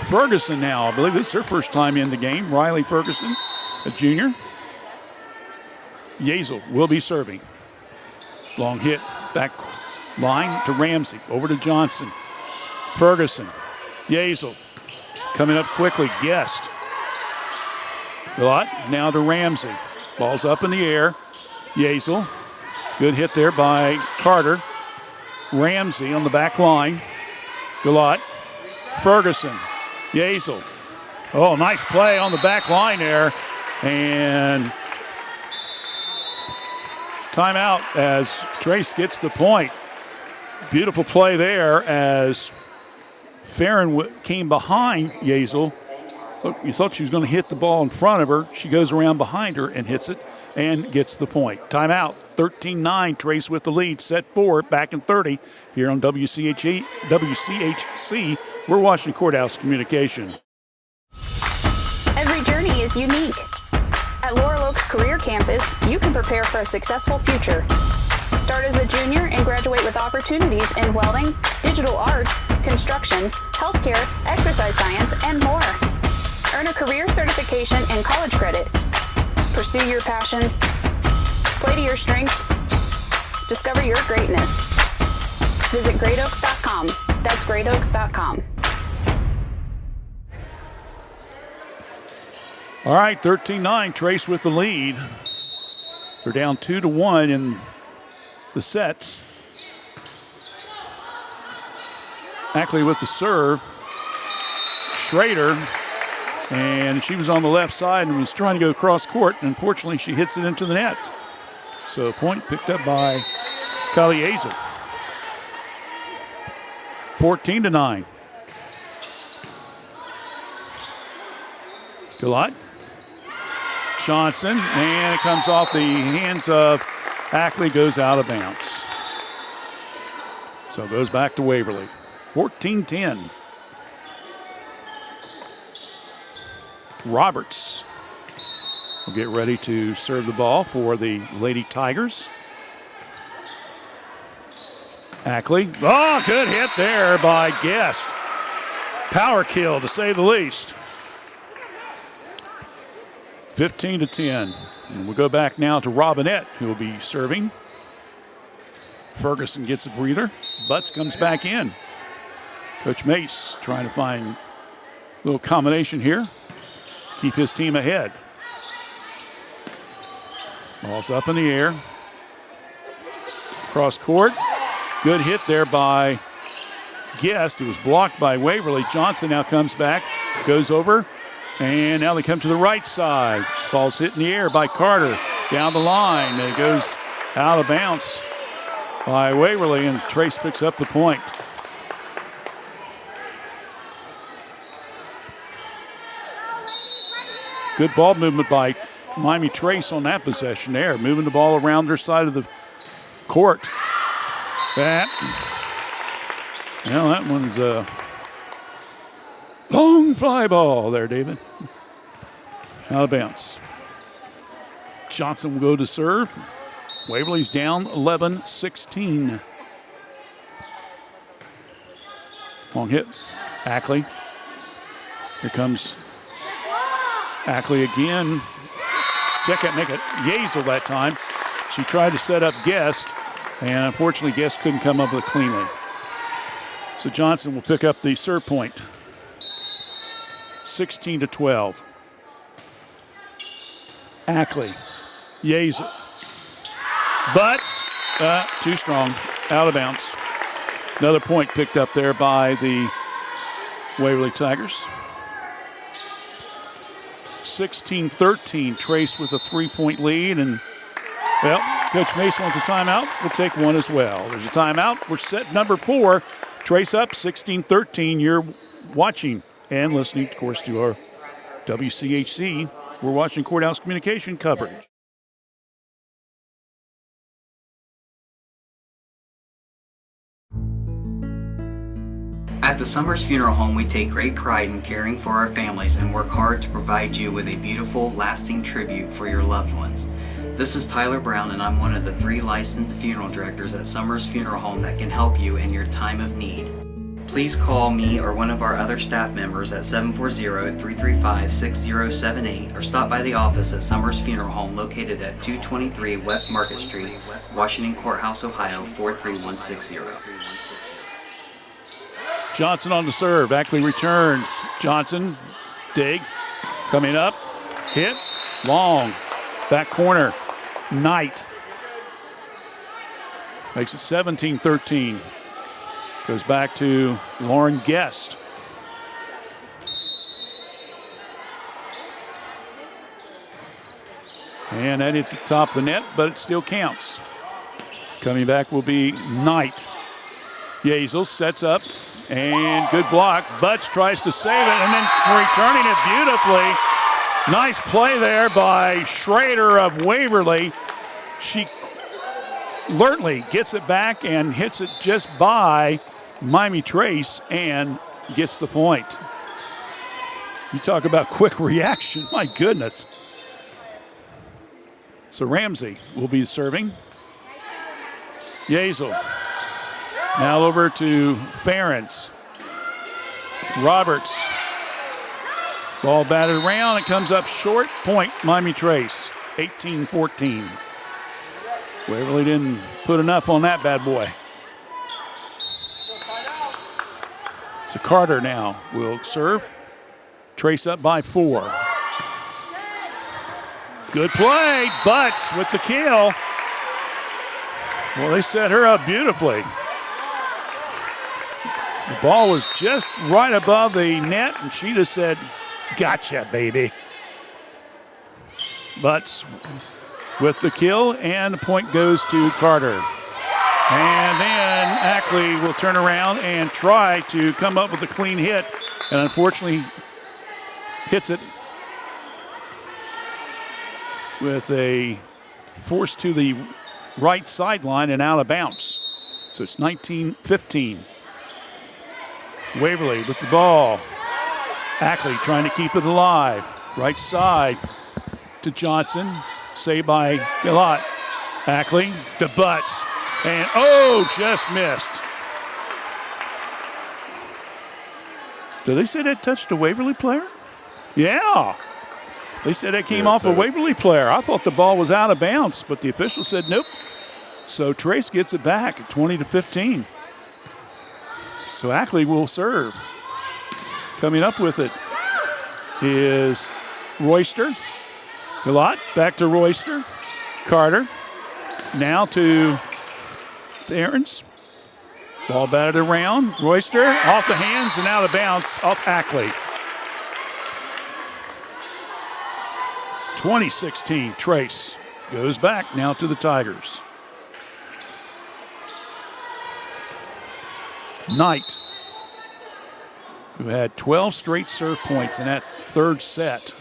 Ferguson now, I believe this is her first time in the game. Riley Ferguson, a junior. Yazel will be serving. Long hit, back line to Ramsey, over to Johnson. Ferguson, Yazel, coming up quickly, Guest. Gillott now to Ramsey. Ball's up in the air. Yazel. Good hit there by Carter. Ramsey on the back line. Galot. Ferguson. Yazel. Oh, nice play on the back line there. And timeout as Trace gets the point. Beautiful play there as Farron came behind Yazel. Look, you thought she was going to hit the ball in front of her. She goes around behind her and hits it and gets the point. Timeout. 13-9. Trace with the lead. Set 4. Back in 30 here on WCHC. We're watching Courthouse Communication. Every journey is unique. At Laurel Oaks Career Campus, you can prepare for a successful future. Start as a junior and graduate with opportunities in welding, digital arts, construction, healthcare, exercise science, and more. Earn a career certification and college credit. Pursue your passions. Play to your strengths. Discover your greatness. Visit greatoaks.com. That's greatoaks.com. All right, 13-9, Trace with the lead. They're down 2-1 in the sets. Ackley with the serve. Schrader, and she was on the left side and was trying to go across court, and unfortunately she hits it into the net. So point picked up by Kylie Yazel. 14-9. Galot. Johnson, and it comes off the hands of Ackley, goes out of bounds. So it goes back to Waverly. 14-10. Roberts will get ready to serve the ball for the Lady Tigers. Ackley. Oh, good hit there by Guest. Power kill, to say the least. 15-10. And we'll go back now to Robinette, who will be serving. Ferguson gets a breather. Butts comes back in. Coach Mace trying to find a little combination here. Keep his team ahead. Ball's up in the air. Cross court. Good hit there by Guest. It was blocked by Waverly. Johnson now comes back, goes over, and now they come to the right side. Ball's hit in the air by Carter. Down the line. It goes out of bounds by Waverly, and Trace picks up the point. Good ball movement by Miami Trace on that possession there, moving the ball around their side of the court. That one's a long fly ball there, David. Out of bounds. Johnson will go to serve. Waverly's down 11-16. Long hit. Ackley. Here comes Ackley again. Check it, make it Yazel that time. She tried to set up Guest, and unfortunately Guest couldn't come up with it cleanly. So Johnson will pick up the serve point. 16-12. Ackley. Yazel. Butts. Too strong. Out of bounds. Another point picked up there by the Waverly Tigers. 16-13. Trace with a 3-point lead. And, well, Coach Mace wants a timeout. We'll take one as well. There's a timeout. We're set number 4. Trace up 16-13. You're watching and listening, of course, to our WCHC. We're watching Courthouse Communication coverage. At the Summers Funeral Home, we take great pride in caring for our families and work hard to provide you with a beautiful, lasting tribute for your loved ones. This is Tyler Brown, and I'm one of the 3 licensed funeral directors at Summers Funeral Home that can help you in your time of need. Please call me or one of our other staff members at 740-335-6078 or stop by the office at Summers Funeral Home located at 223 West Market Street, Washington Courthouse, Ohio 43160. Johnson on the serve. Ackley returns. Johnson, dig, coming up, hit, long. Back corner, Knight. Makes it 17-13. Goes back to Lauren Guest. And that hits the top of the net, but it still counts. Coming back will be Knight. Yazel sets up, and good block. Butts tries to save it, and then returning it beautifully. Nice play there by Schrader of Waverly. She alertly gets it back and hits it just by Miami Trace and gets the point. You talk about quick reaction, my goodness. So Ramsey will be serving. Yazel. Now over to Ferentz. Roberts. Ball batted around. It comes up short. Point, Miami Trace. 18-14. Waverly didn't put enough on that bad boy. So Carter now will serve. Trace up by 4. Good play. Butts with the kill. Well, they set her up beautifully. The ball was just right above the net, and she just said, "Gotcha, baby." Butts with the kill, and the point goes to Carter. And then Ackley will turn around and try to come up with a clean hit, and unfortunately hits it with a force to the right sideline and out of bounds. So it's 19-15. Waverly with the ball. Ackley trying to keep it alive. Right side to Johnson. Saved by Gillot. Ackley to Butts. And just missed. Did they say that touched a Waverly player? Yeah. They said that came off a Waverly player. I thought the ball was out of bounds, but the official said nope. So Trace gets it back at 20-15. So Ackley will serve. Coming up with it is Royster. Gillot back to Royster. Carter. Now to Aarons. Ball batted around. Royster off the hands and out of bounds off Ackley. 2016, Trace goes back now to the Tigers. Knight, who had 12 straight serve points in that third set.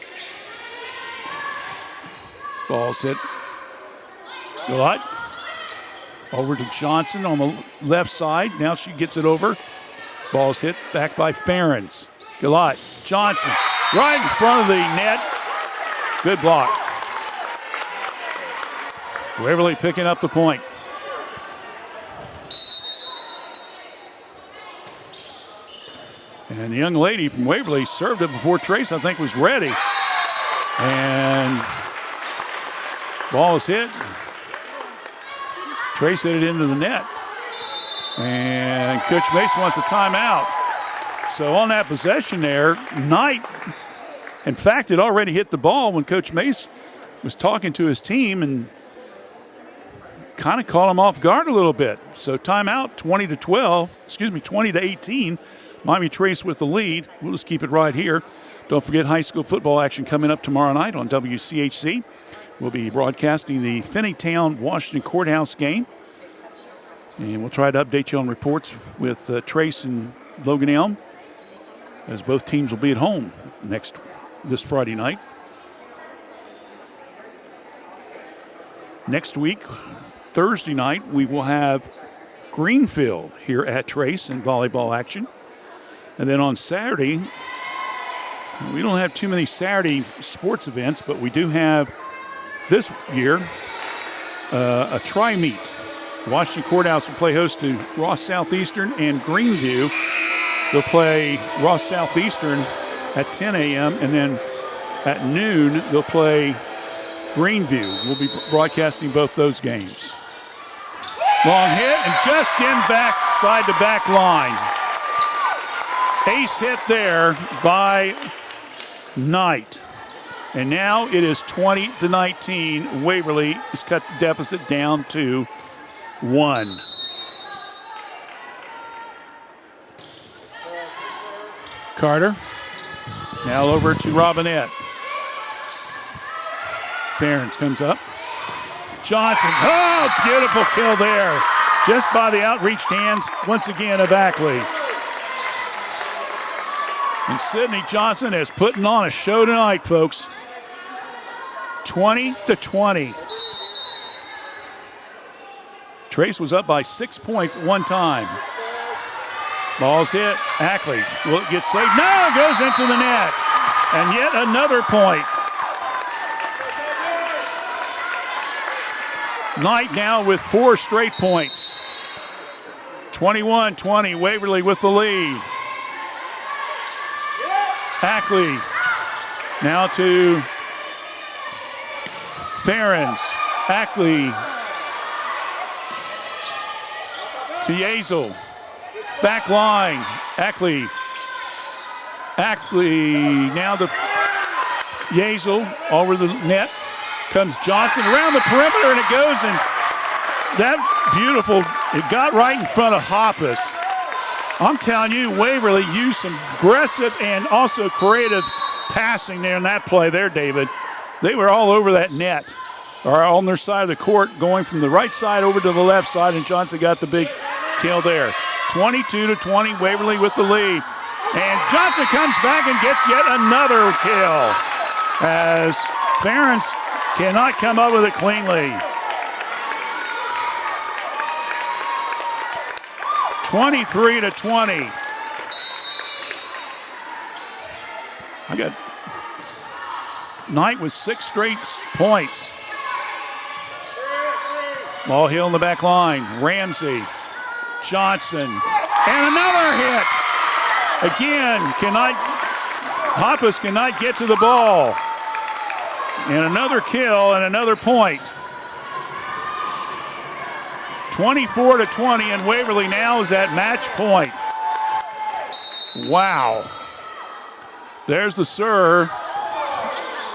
Ball's hit. Gillot over to Johnson on the left side. Now she gets it over. Ball's hit back by Ferentz. Gillot, Johnson, right in front of the net. Good block. Waverly picking up the point. And the young lady from Waverly served it before Trace, I think, was ready. And ball is hit. Trace hit it into the net. And Coach Mace wants a timeout. So on that possession there, Knight, in fact, it already hit the ball when Coach Mace was talking to his team and kind of caught him off guard a little bit. So timeout, 20-18. Miami Trace with the lead. We'll just keep it right here. Don't forget high school football action coming up tomorrow night on WCHC. We'll be broadcasting the Finneytown Washington Courthouse game. And we'll try to update you on reports with Trace and Logan Elm, as both teams will be at home this Friday night. Next week, Thursday night, we will have Greenfield here at Trace in volleyball action. And then on Saturday, we don't have too many Saturday sports events, but we do have this year a tri-meet. Washington Courthouse will play host to Ross Southeastern, and Greenview will play Ross Southeastern at 10 a.m. And then at noon, they'll play Greenview. We'll be broadcasting both those games. Long hit and just in back, side to back line. Ace hit there by Knight. And now it is 20-19. Waverly has cut the deficit down to 1. Carter. Now over to Robinette. Behrens comes up. Johnson. Oh, beautiful kill there. Just by the outreached hands, once again, of Ackley. And Sydney Johnson is putting on a show tonight, folks. 20-20. Trace was up by 6 points at one time. Ball's hit. Ackley. Will it get saved? No, it goes into the net. And yet another point. Knight now with 4 straight points. 21-20, Waverly with the lead. Ackley now to Behrens. Ackley to Yazel. Back line. Ackley now to Yazel over the net. Comes Johnson around the perimeter, and it goes, and that beautiful, it got right in front of Hoppus. I'm telling you, Waverly used some aggressive and also creative passing there in that play there, David. They were all over that net, or on their side of the court, going from the right side over to the left side, and Johnson got the big kill there. 22-20, Waverly with the lead. And Johnson comes back and gets yet another kill as Behrens cannot come up with it cleanly. 23-20. I got Knight with 6 straight points. Ball Hill in the back line. Ramsey, Johnson, and another hit. Again, Hoppus cannot get to the ball. And another kill and another point. 24-20, and Waverly now is at match point. Wow. There's the serve.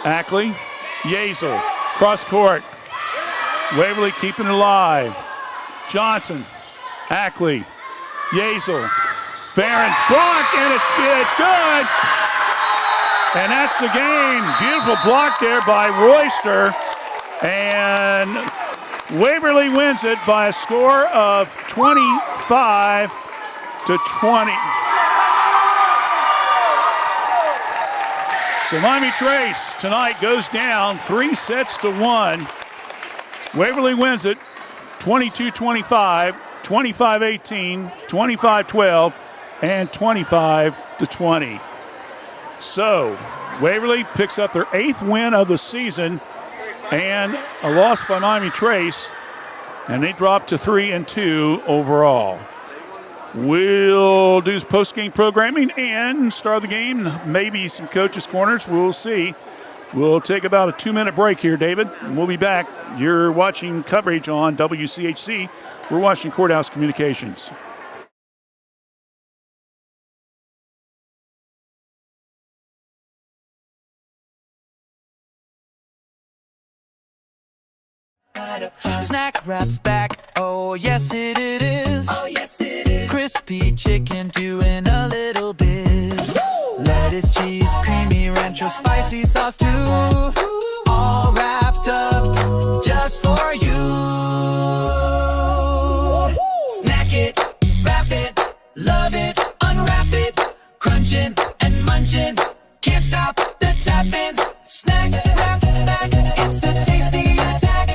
Ackley, Yazel, cross court. Waverly keeping it alive. Johnson, Ackley, Yazel, Behrens blocked, and it's good. And that's the game. Beautiful block there by Royster. And Waverly wins it by a score of 25-20. So Miami Trace tonight goes down 3-1. Waverly wins it 22-25, 25-18, 25-12, and 25-20. So Waverly picks up their 8th win of the season and a loss by Miami Trace, and they drop to 3-2 overall. We'll do post-game programming and start the game. Maybe some coaches' corners. We'll see. We'll take about a 2-minute break here, David, and we'll be back. You're watching coverage on WCHC. We're watching Courthouse Communications. Snack Wrap's back, oh yes it is. Oh yes it is. Crispy chicken doing a little biz. Lettuce, cheese, creamy rancho, spicy sauce too. All wrapped up just for you. Snack it, wrap it, love it, unwrap it. Crunching and munching, can't stop the tapping. Snack Wrap back, it's the tasty attack.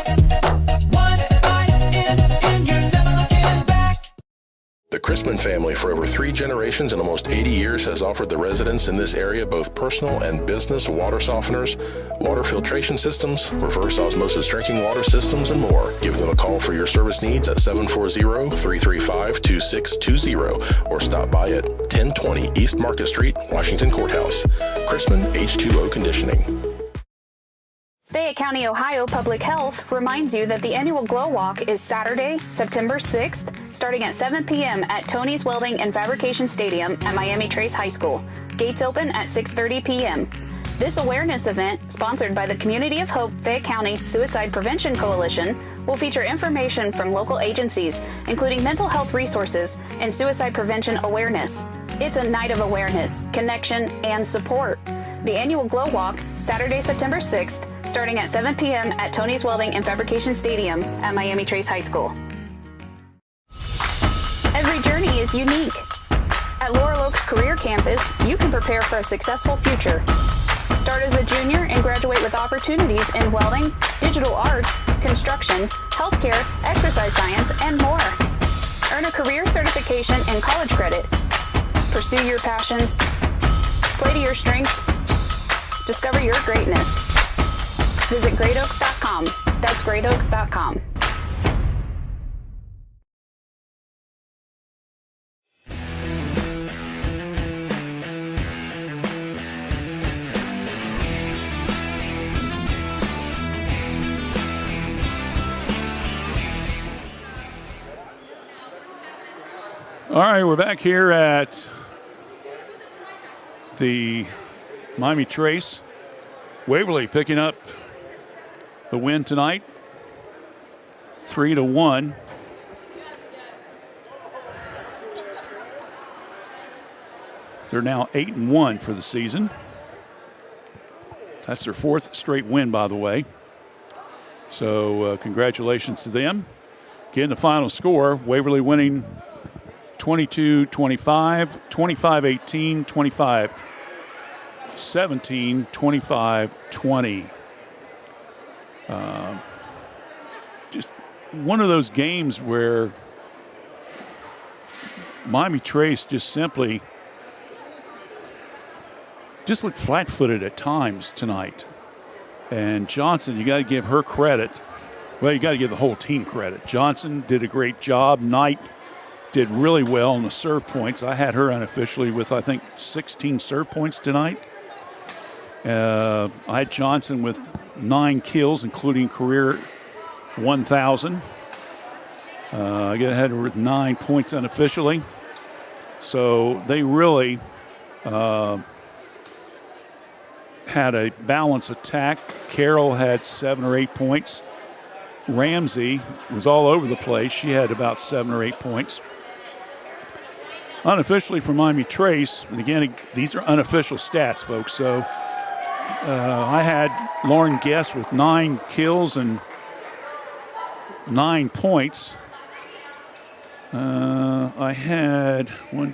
The Crispin family for over 3 generations and almost 80 years has offered the residents in this area both personal and business water softeners, water filtration systems, reverse osmosis drinking water systems, and more. Give them a call for your service needs at 740-335-2620 or stop by at 1020 East Market Street, Washington Courthouse. Crispin H2O Conditioning. Fayette County, Ohio Public Health reminds you that the annual Glow Walk is Saturday, September 6th, starting at 7 p.m. at Tony's Welding and Fabrication Stadium at Miami Trace High School. Gates open at 6:30 p.m. This awareness event, sponsored by the Community of Hope Fayette County Suicide Prevention Coalition, will feature information from local agencies, including mental health resources and suicide prevention awareness. It's a night of awareness, connection, and support. The annual Glow Walk, Saturday, September 6th, starting at 7 p.m. at Tony's Welding and Fabrication Stadium at Miami Trace High School. Every journey is unique. At Laurel Oaks Career Campus, you can prepare for a successful future. Start as a junior and graduate with opportunities in welding, digital arts, construction, healthcare, exercise science, and more. Earn a career certification and college credit. Pursue your passions. Play to your strengths. Discover your greatness. Visit greatoaks.com. That's greatoaks.com. All right, we're back here at the Miami Trace. Waverly picking up the win tonight, 3-1. They're now 8-1 for the season. That's their fourth straight win, by the way. So congratulations to them. Again, the final score, Waverly winning 22-25, 25-18, 25-17, 25-20. Just one of those games where Miami Trace just simply just looked flat-footed at times tonight. And Johnson, you got to give her credit. Well, you got to give the whole team credit. Johnson did a great job. Knight did really well on the serve points. I had her unofficially with, I think, 16 serve points tonight. I had Johnson with 9 kills, including career 1,000. I had her with 9 points unofficially. So they really had a balanced attack. Carroll had 7 or 8 points. Ramsey was all over the place. She had about 7 or 8 points. Unofficially for Miami Trace, and again, these are unofficial stats, folks. So I had Lauren Guest with 9 kills and 9 points. I had 7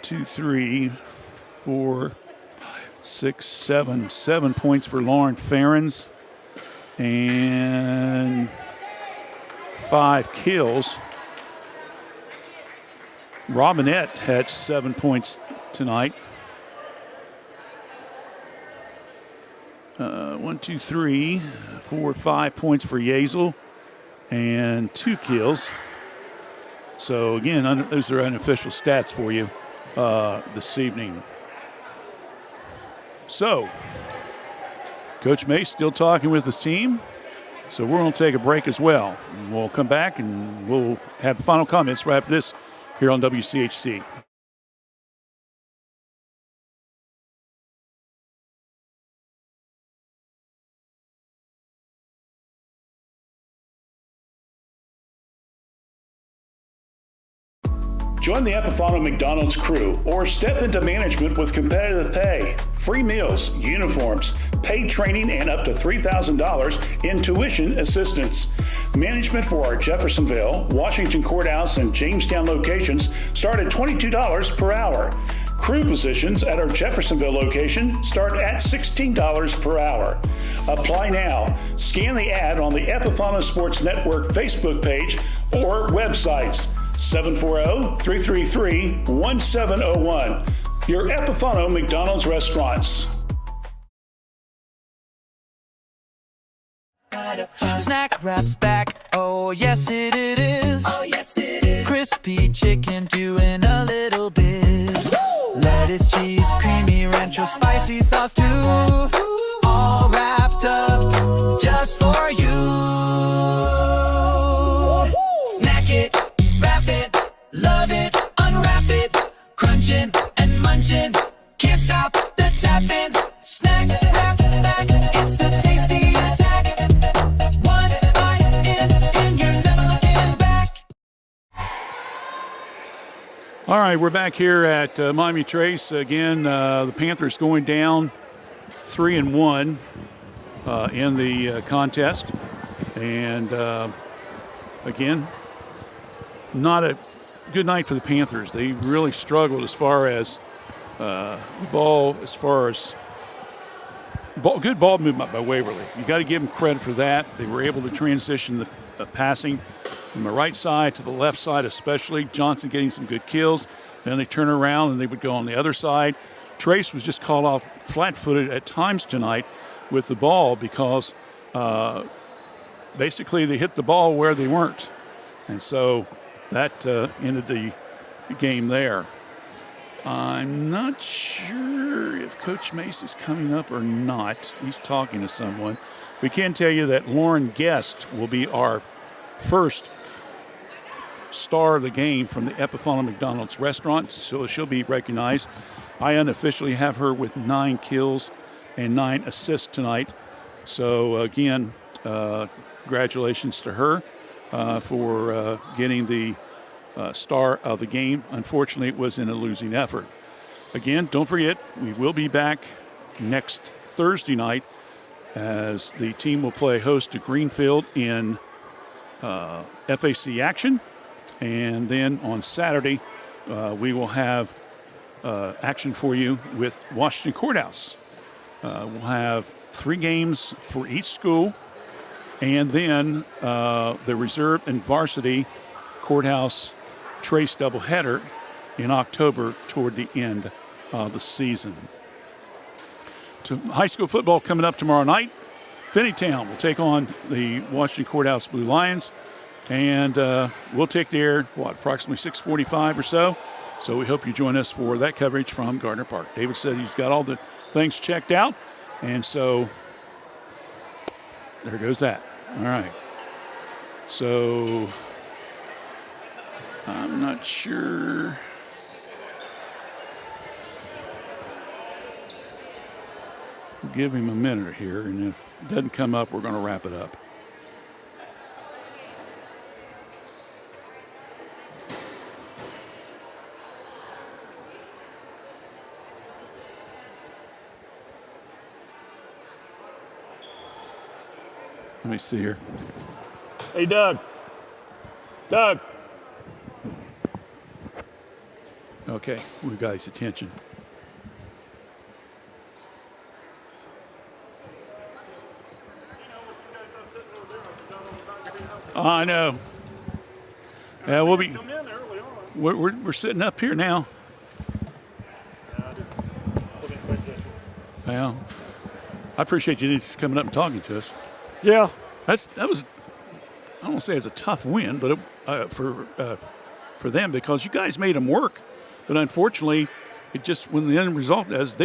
points for Lauren Ferens and 5 kills. Robinette had 7 points tonight. 5 points for Yazel and 2 kills. So again, those are unofficial stats for you this evening. So, Coach Mace still talking with his team. So we're going to take a break as well. We'll come back and we'll have final comments right after this here on WCHC. Join the Epifano McDonald's crew or step into management with competitive pay, free meals, uniforms, paid training, and up to $3,000 in tuition assistance. Management for our Jeffersonville, Washington Courthouse, and Jamestown locations start at $22 per hour. Crew positions at our Jeffersonville location start at $16 per hour. Apply now. Scan the ad on the Epifano Sports Network Facebook page or websites. 740-333-1701. Your Epifano McDonald's restaurants. Snack Wrap's back, oh yes it is. Oh yes it is. Crispy chicken doing a little biz. Lettuce, cheese, creamy rancho, spicy sauce too. All wrapped up just for you. Snack it, wrap it, love it, unwrap it, crunching and munching, can't stop the tapping. Snack Wrap back. All right, we're back here at Miami Trace. Again, the Panthers going down 3-1 in the contest. And, again, not a good night for the Panthers. They really struggled as far as the ball, good ball movement by Waverly. You got to give them credit for that. They were able to transition the passing from the right side to the left side, especially. Johnson getting some good kills. Then they turn around and they would go on the other side. Trace was just caught off flat-footed at times tonight with the ball because basically they hit the ball where they weren't. And so that ended the game there. I'm not sure if Coach Mace is coming up or not. He's talking to someone. We can tell you that Lauren Guest will be our first star of the game from the Epifana McDonald's restaurant, so she'll be recognized. I unofficially have her with 9 kills and 9 assists tonight. So, again, congratulations to her for getting the star of the game. Unfortunately, it was in a losing effort. Again, don't forget, we will be back next Thursday night as the team will play host to Greenfield in FAC action. And then on Saturday, we will have action for you with Washington Courthouse. We'll have 3 games for each school, and then the reserve and varsity Courthouse Trace doubleheader in October toward the end of the season. To high school football coming up tomorrow night. Finneytown will take on the Washington Courthouse Blue Lions, and we'll take the air, approximately 6:45 or so. So we hope you join us for that coverage from Gardner Park. David said he's got all the things checked out, and so there goes that. All right. So I'm not sure. Give him a minute here, and if it doesn't come up, we're going to wrap it up. Let me see here. Hey, Doug. Doug. Okay, we got his attention. I know. Yeah, we'll be. We're sitting up here now. Well, I appreciate you coming up and talking to us. Yeah, that was. I don't want to say it's a tough win, but for them because you guys made them work. But unfortunately, it just when the end result as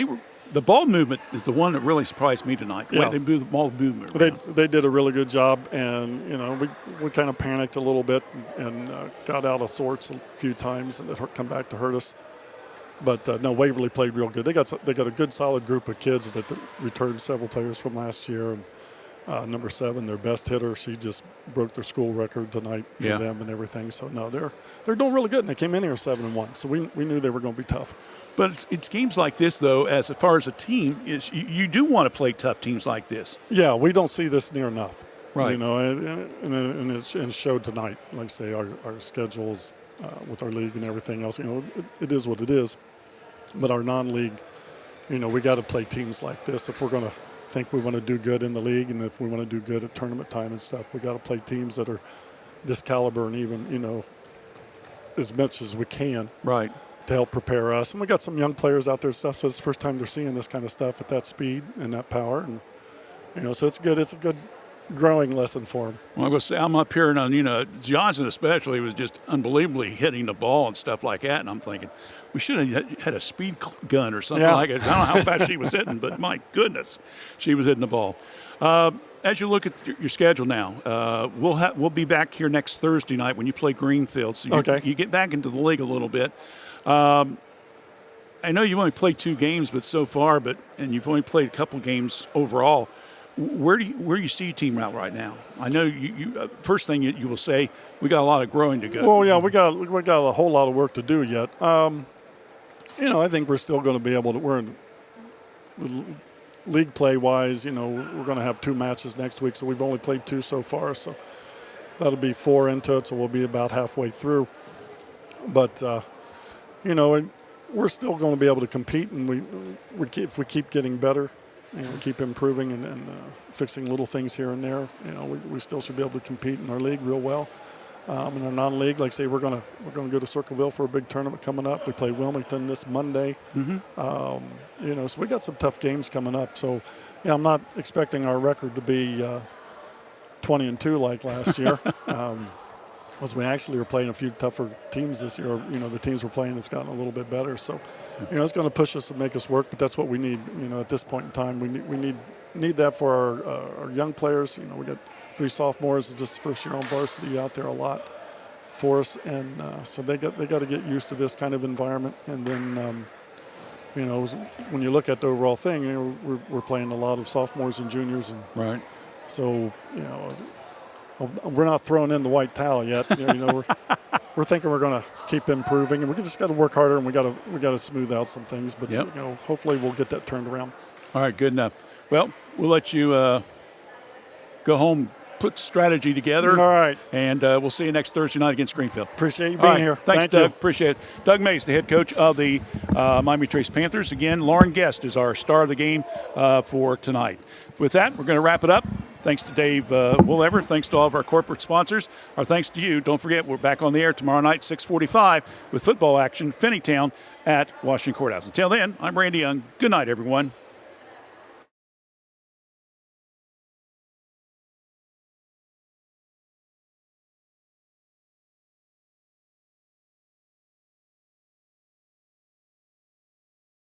the ball movement is the one that really surprised me tonight. Yeah. They moved the ball movement. They did a really good job, and we kind of panicked a little bit and got out of sorts a few times, and it come back to hurt us. But no, Waverly played real good. They got a good solid group of kids that returned several players from last year. And, number 7, their best hitter, she just broke their school record tonight for them and everything. So no, they're doing really good, and they came in here 7-1. So we knew they were going to be tough. But it's games like this, though, as far as a team, you do want to play tough teams like this. Yeah, we don't see this near enough. Right. And it showed tonight. Like I say, our schedules with our league and everything else, it is what it is. But our non-league, we got to play teams like this if we're going to think we want to do good in the league, and if we want to do good at tournament time and stuff, we got to play teams that are this caliber and even, as much as we can. Right. To help prepare us. And we got some young players out there and stuff, so it's the first time they're seeing this kind of stuff at that speed and that power. And, so it's good. It's a good growing lesson for them. Well, I'm going to say I'm up here, and, Johnson especially was just unbelievably hitting the ball and stuff like that. And I'm thinking, we should have had a speed gun or something like it. I don't know how fast she was hitting, but my goodness, she was hitting the ball. As you look at your schedule now, we'll be back here next Thursday night when you play Greenfield. So you get back into the league a little bit. I know you've only played 2 games, and you've only played a couple games overall. where do you see your team out right now? I know you first thing you will say, we got a lot of growing to go. Well, yeah, we got a whole lot of work to do yet. I think we're still going to be able to. We're in league play wise. We're going to have 2 matches next week, so we've only played 2 so far. So that'll be 4 into it. So we'll be about halfway through. But we're still going to be able to compete, and if we keep getting better, keep improving and fixing little things here and there, we still should be able to compete in our league real well. In our non-league, like I say, we're going to go to Circleville for a big tournament coming up. We play Wilmington this Monday. So we got some tough games coming up. So, I'm not expecting our record to be 20-2 like last year. Because we actually are playing a few tougher teams this year. The teams we're playing have gotten a little bit better. So, it's going to push us and make us work. But that's what we need. At this point in time, we need that for our young players. We got 3 sophomores just first year on varsity out there a lot for us, and so they got to get used to this kind of environment. And then when you look at the overall thing, we're playing a lot of sophomores and juniors, and right. So we're not throwing in the white towel yet. We're thinking we're going to keep improving, and we just got to work harder, and we got to smooth out some things. But hopefully we'll get that turned around. All right, good enough. Well, we'll let you go home, put strategy together. All right. And we'll see you next Thursday night against Greenfield. Appreciate you being here. Thanks, Thank Doug. you. Appreciate it. Doug Mays, the head coach of the Miami Trace Panthers. Again, Lauren Guest is our star of the game for tonight. With that, we're going to wrap it up. Thanks to Dave Woolever. Thanks to all of our corporate sponsors. Our thanks to you. Don't forget, we're back on the air tomorrow night, 6:45, with football action, Finneytown at Washington Courthouse. Until then, I'm Randy Young. Good night, everyone.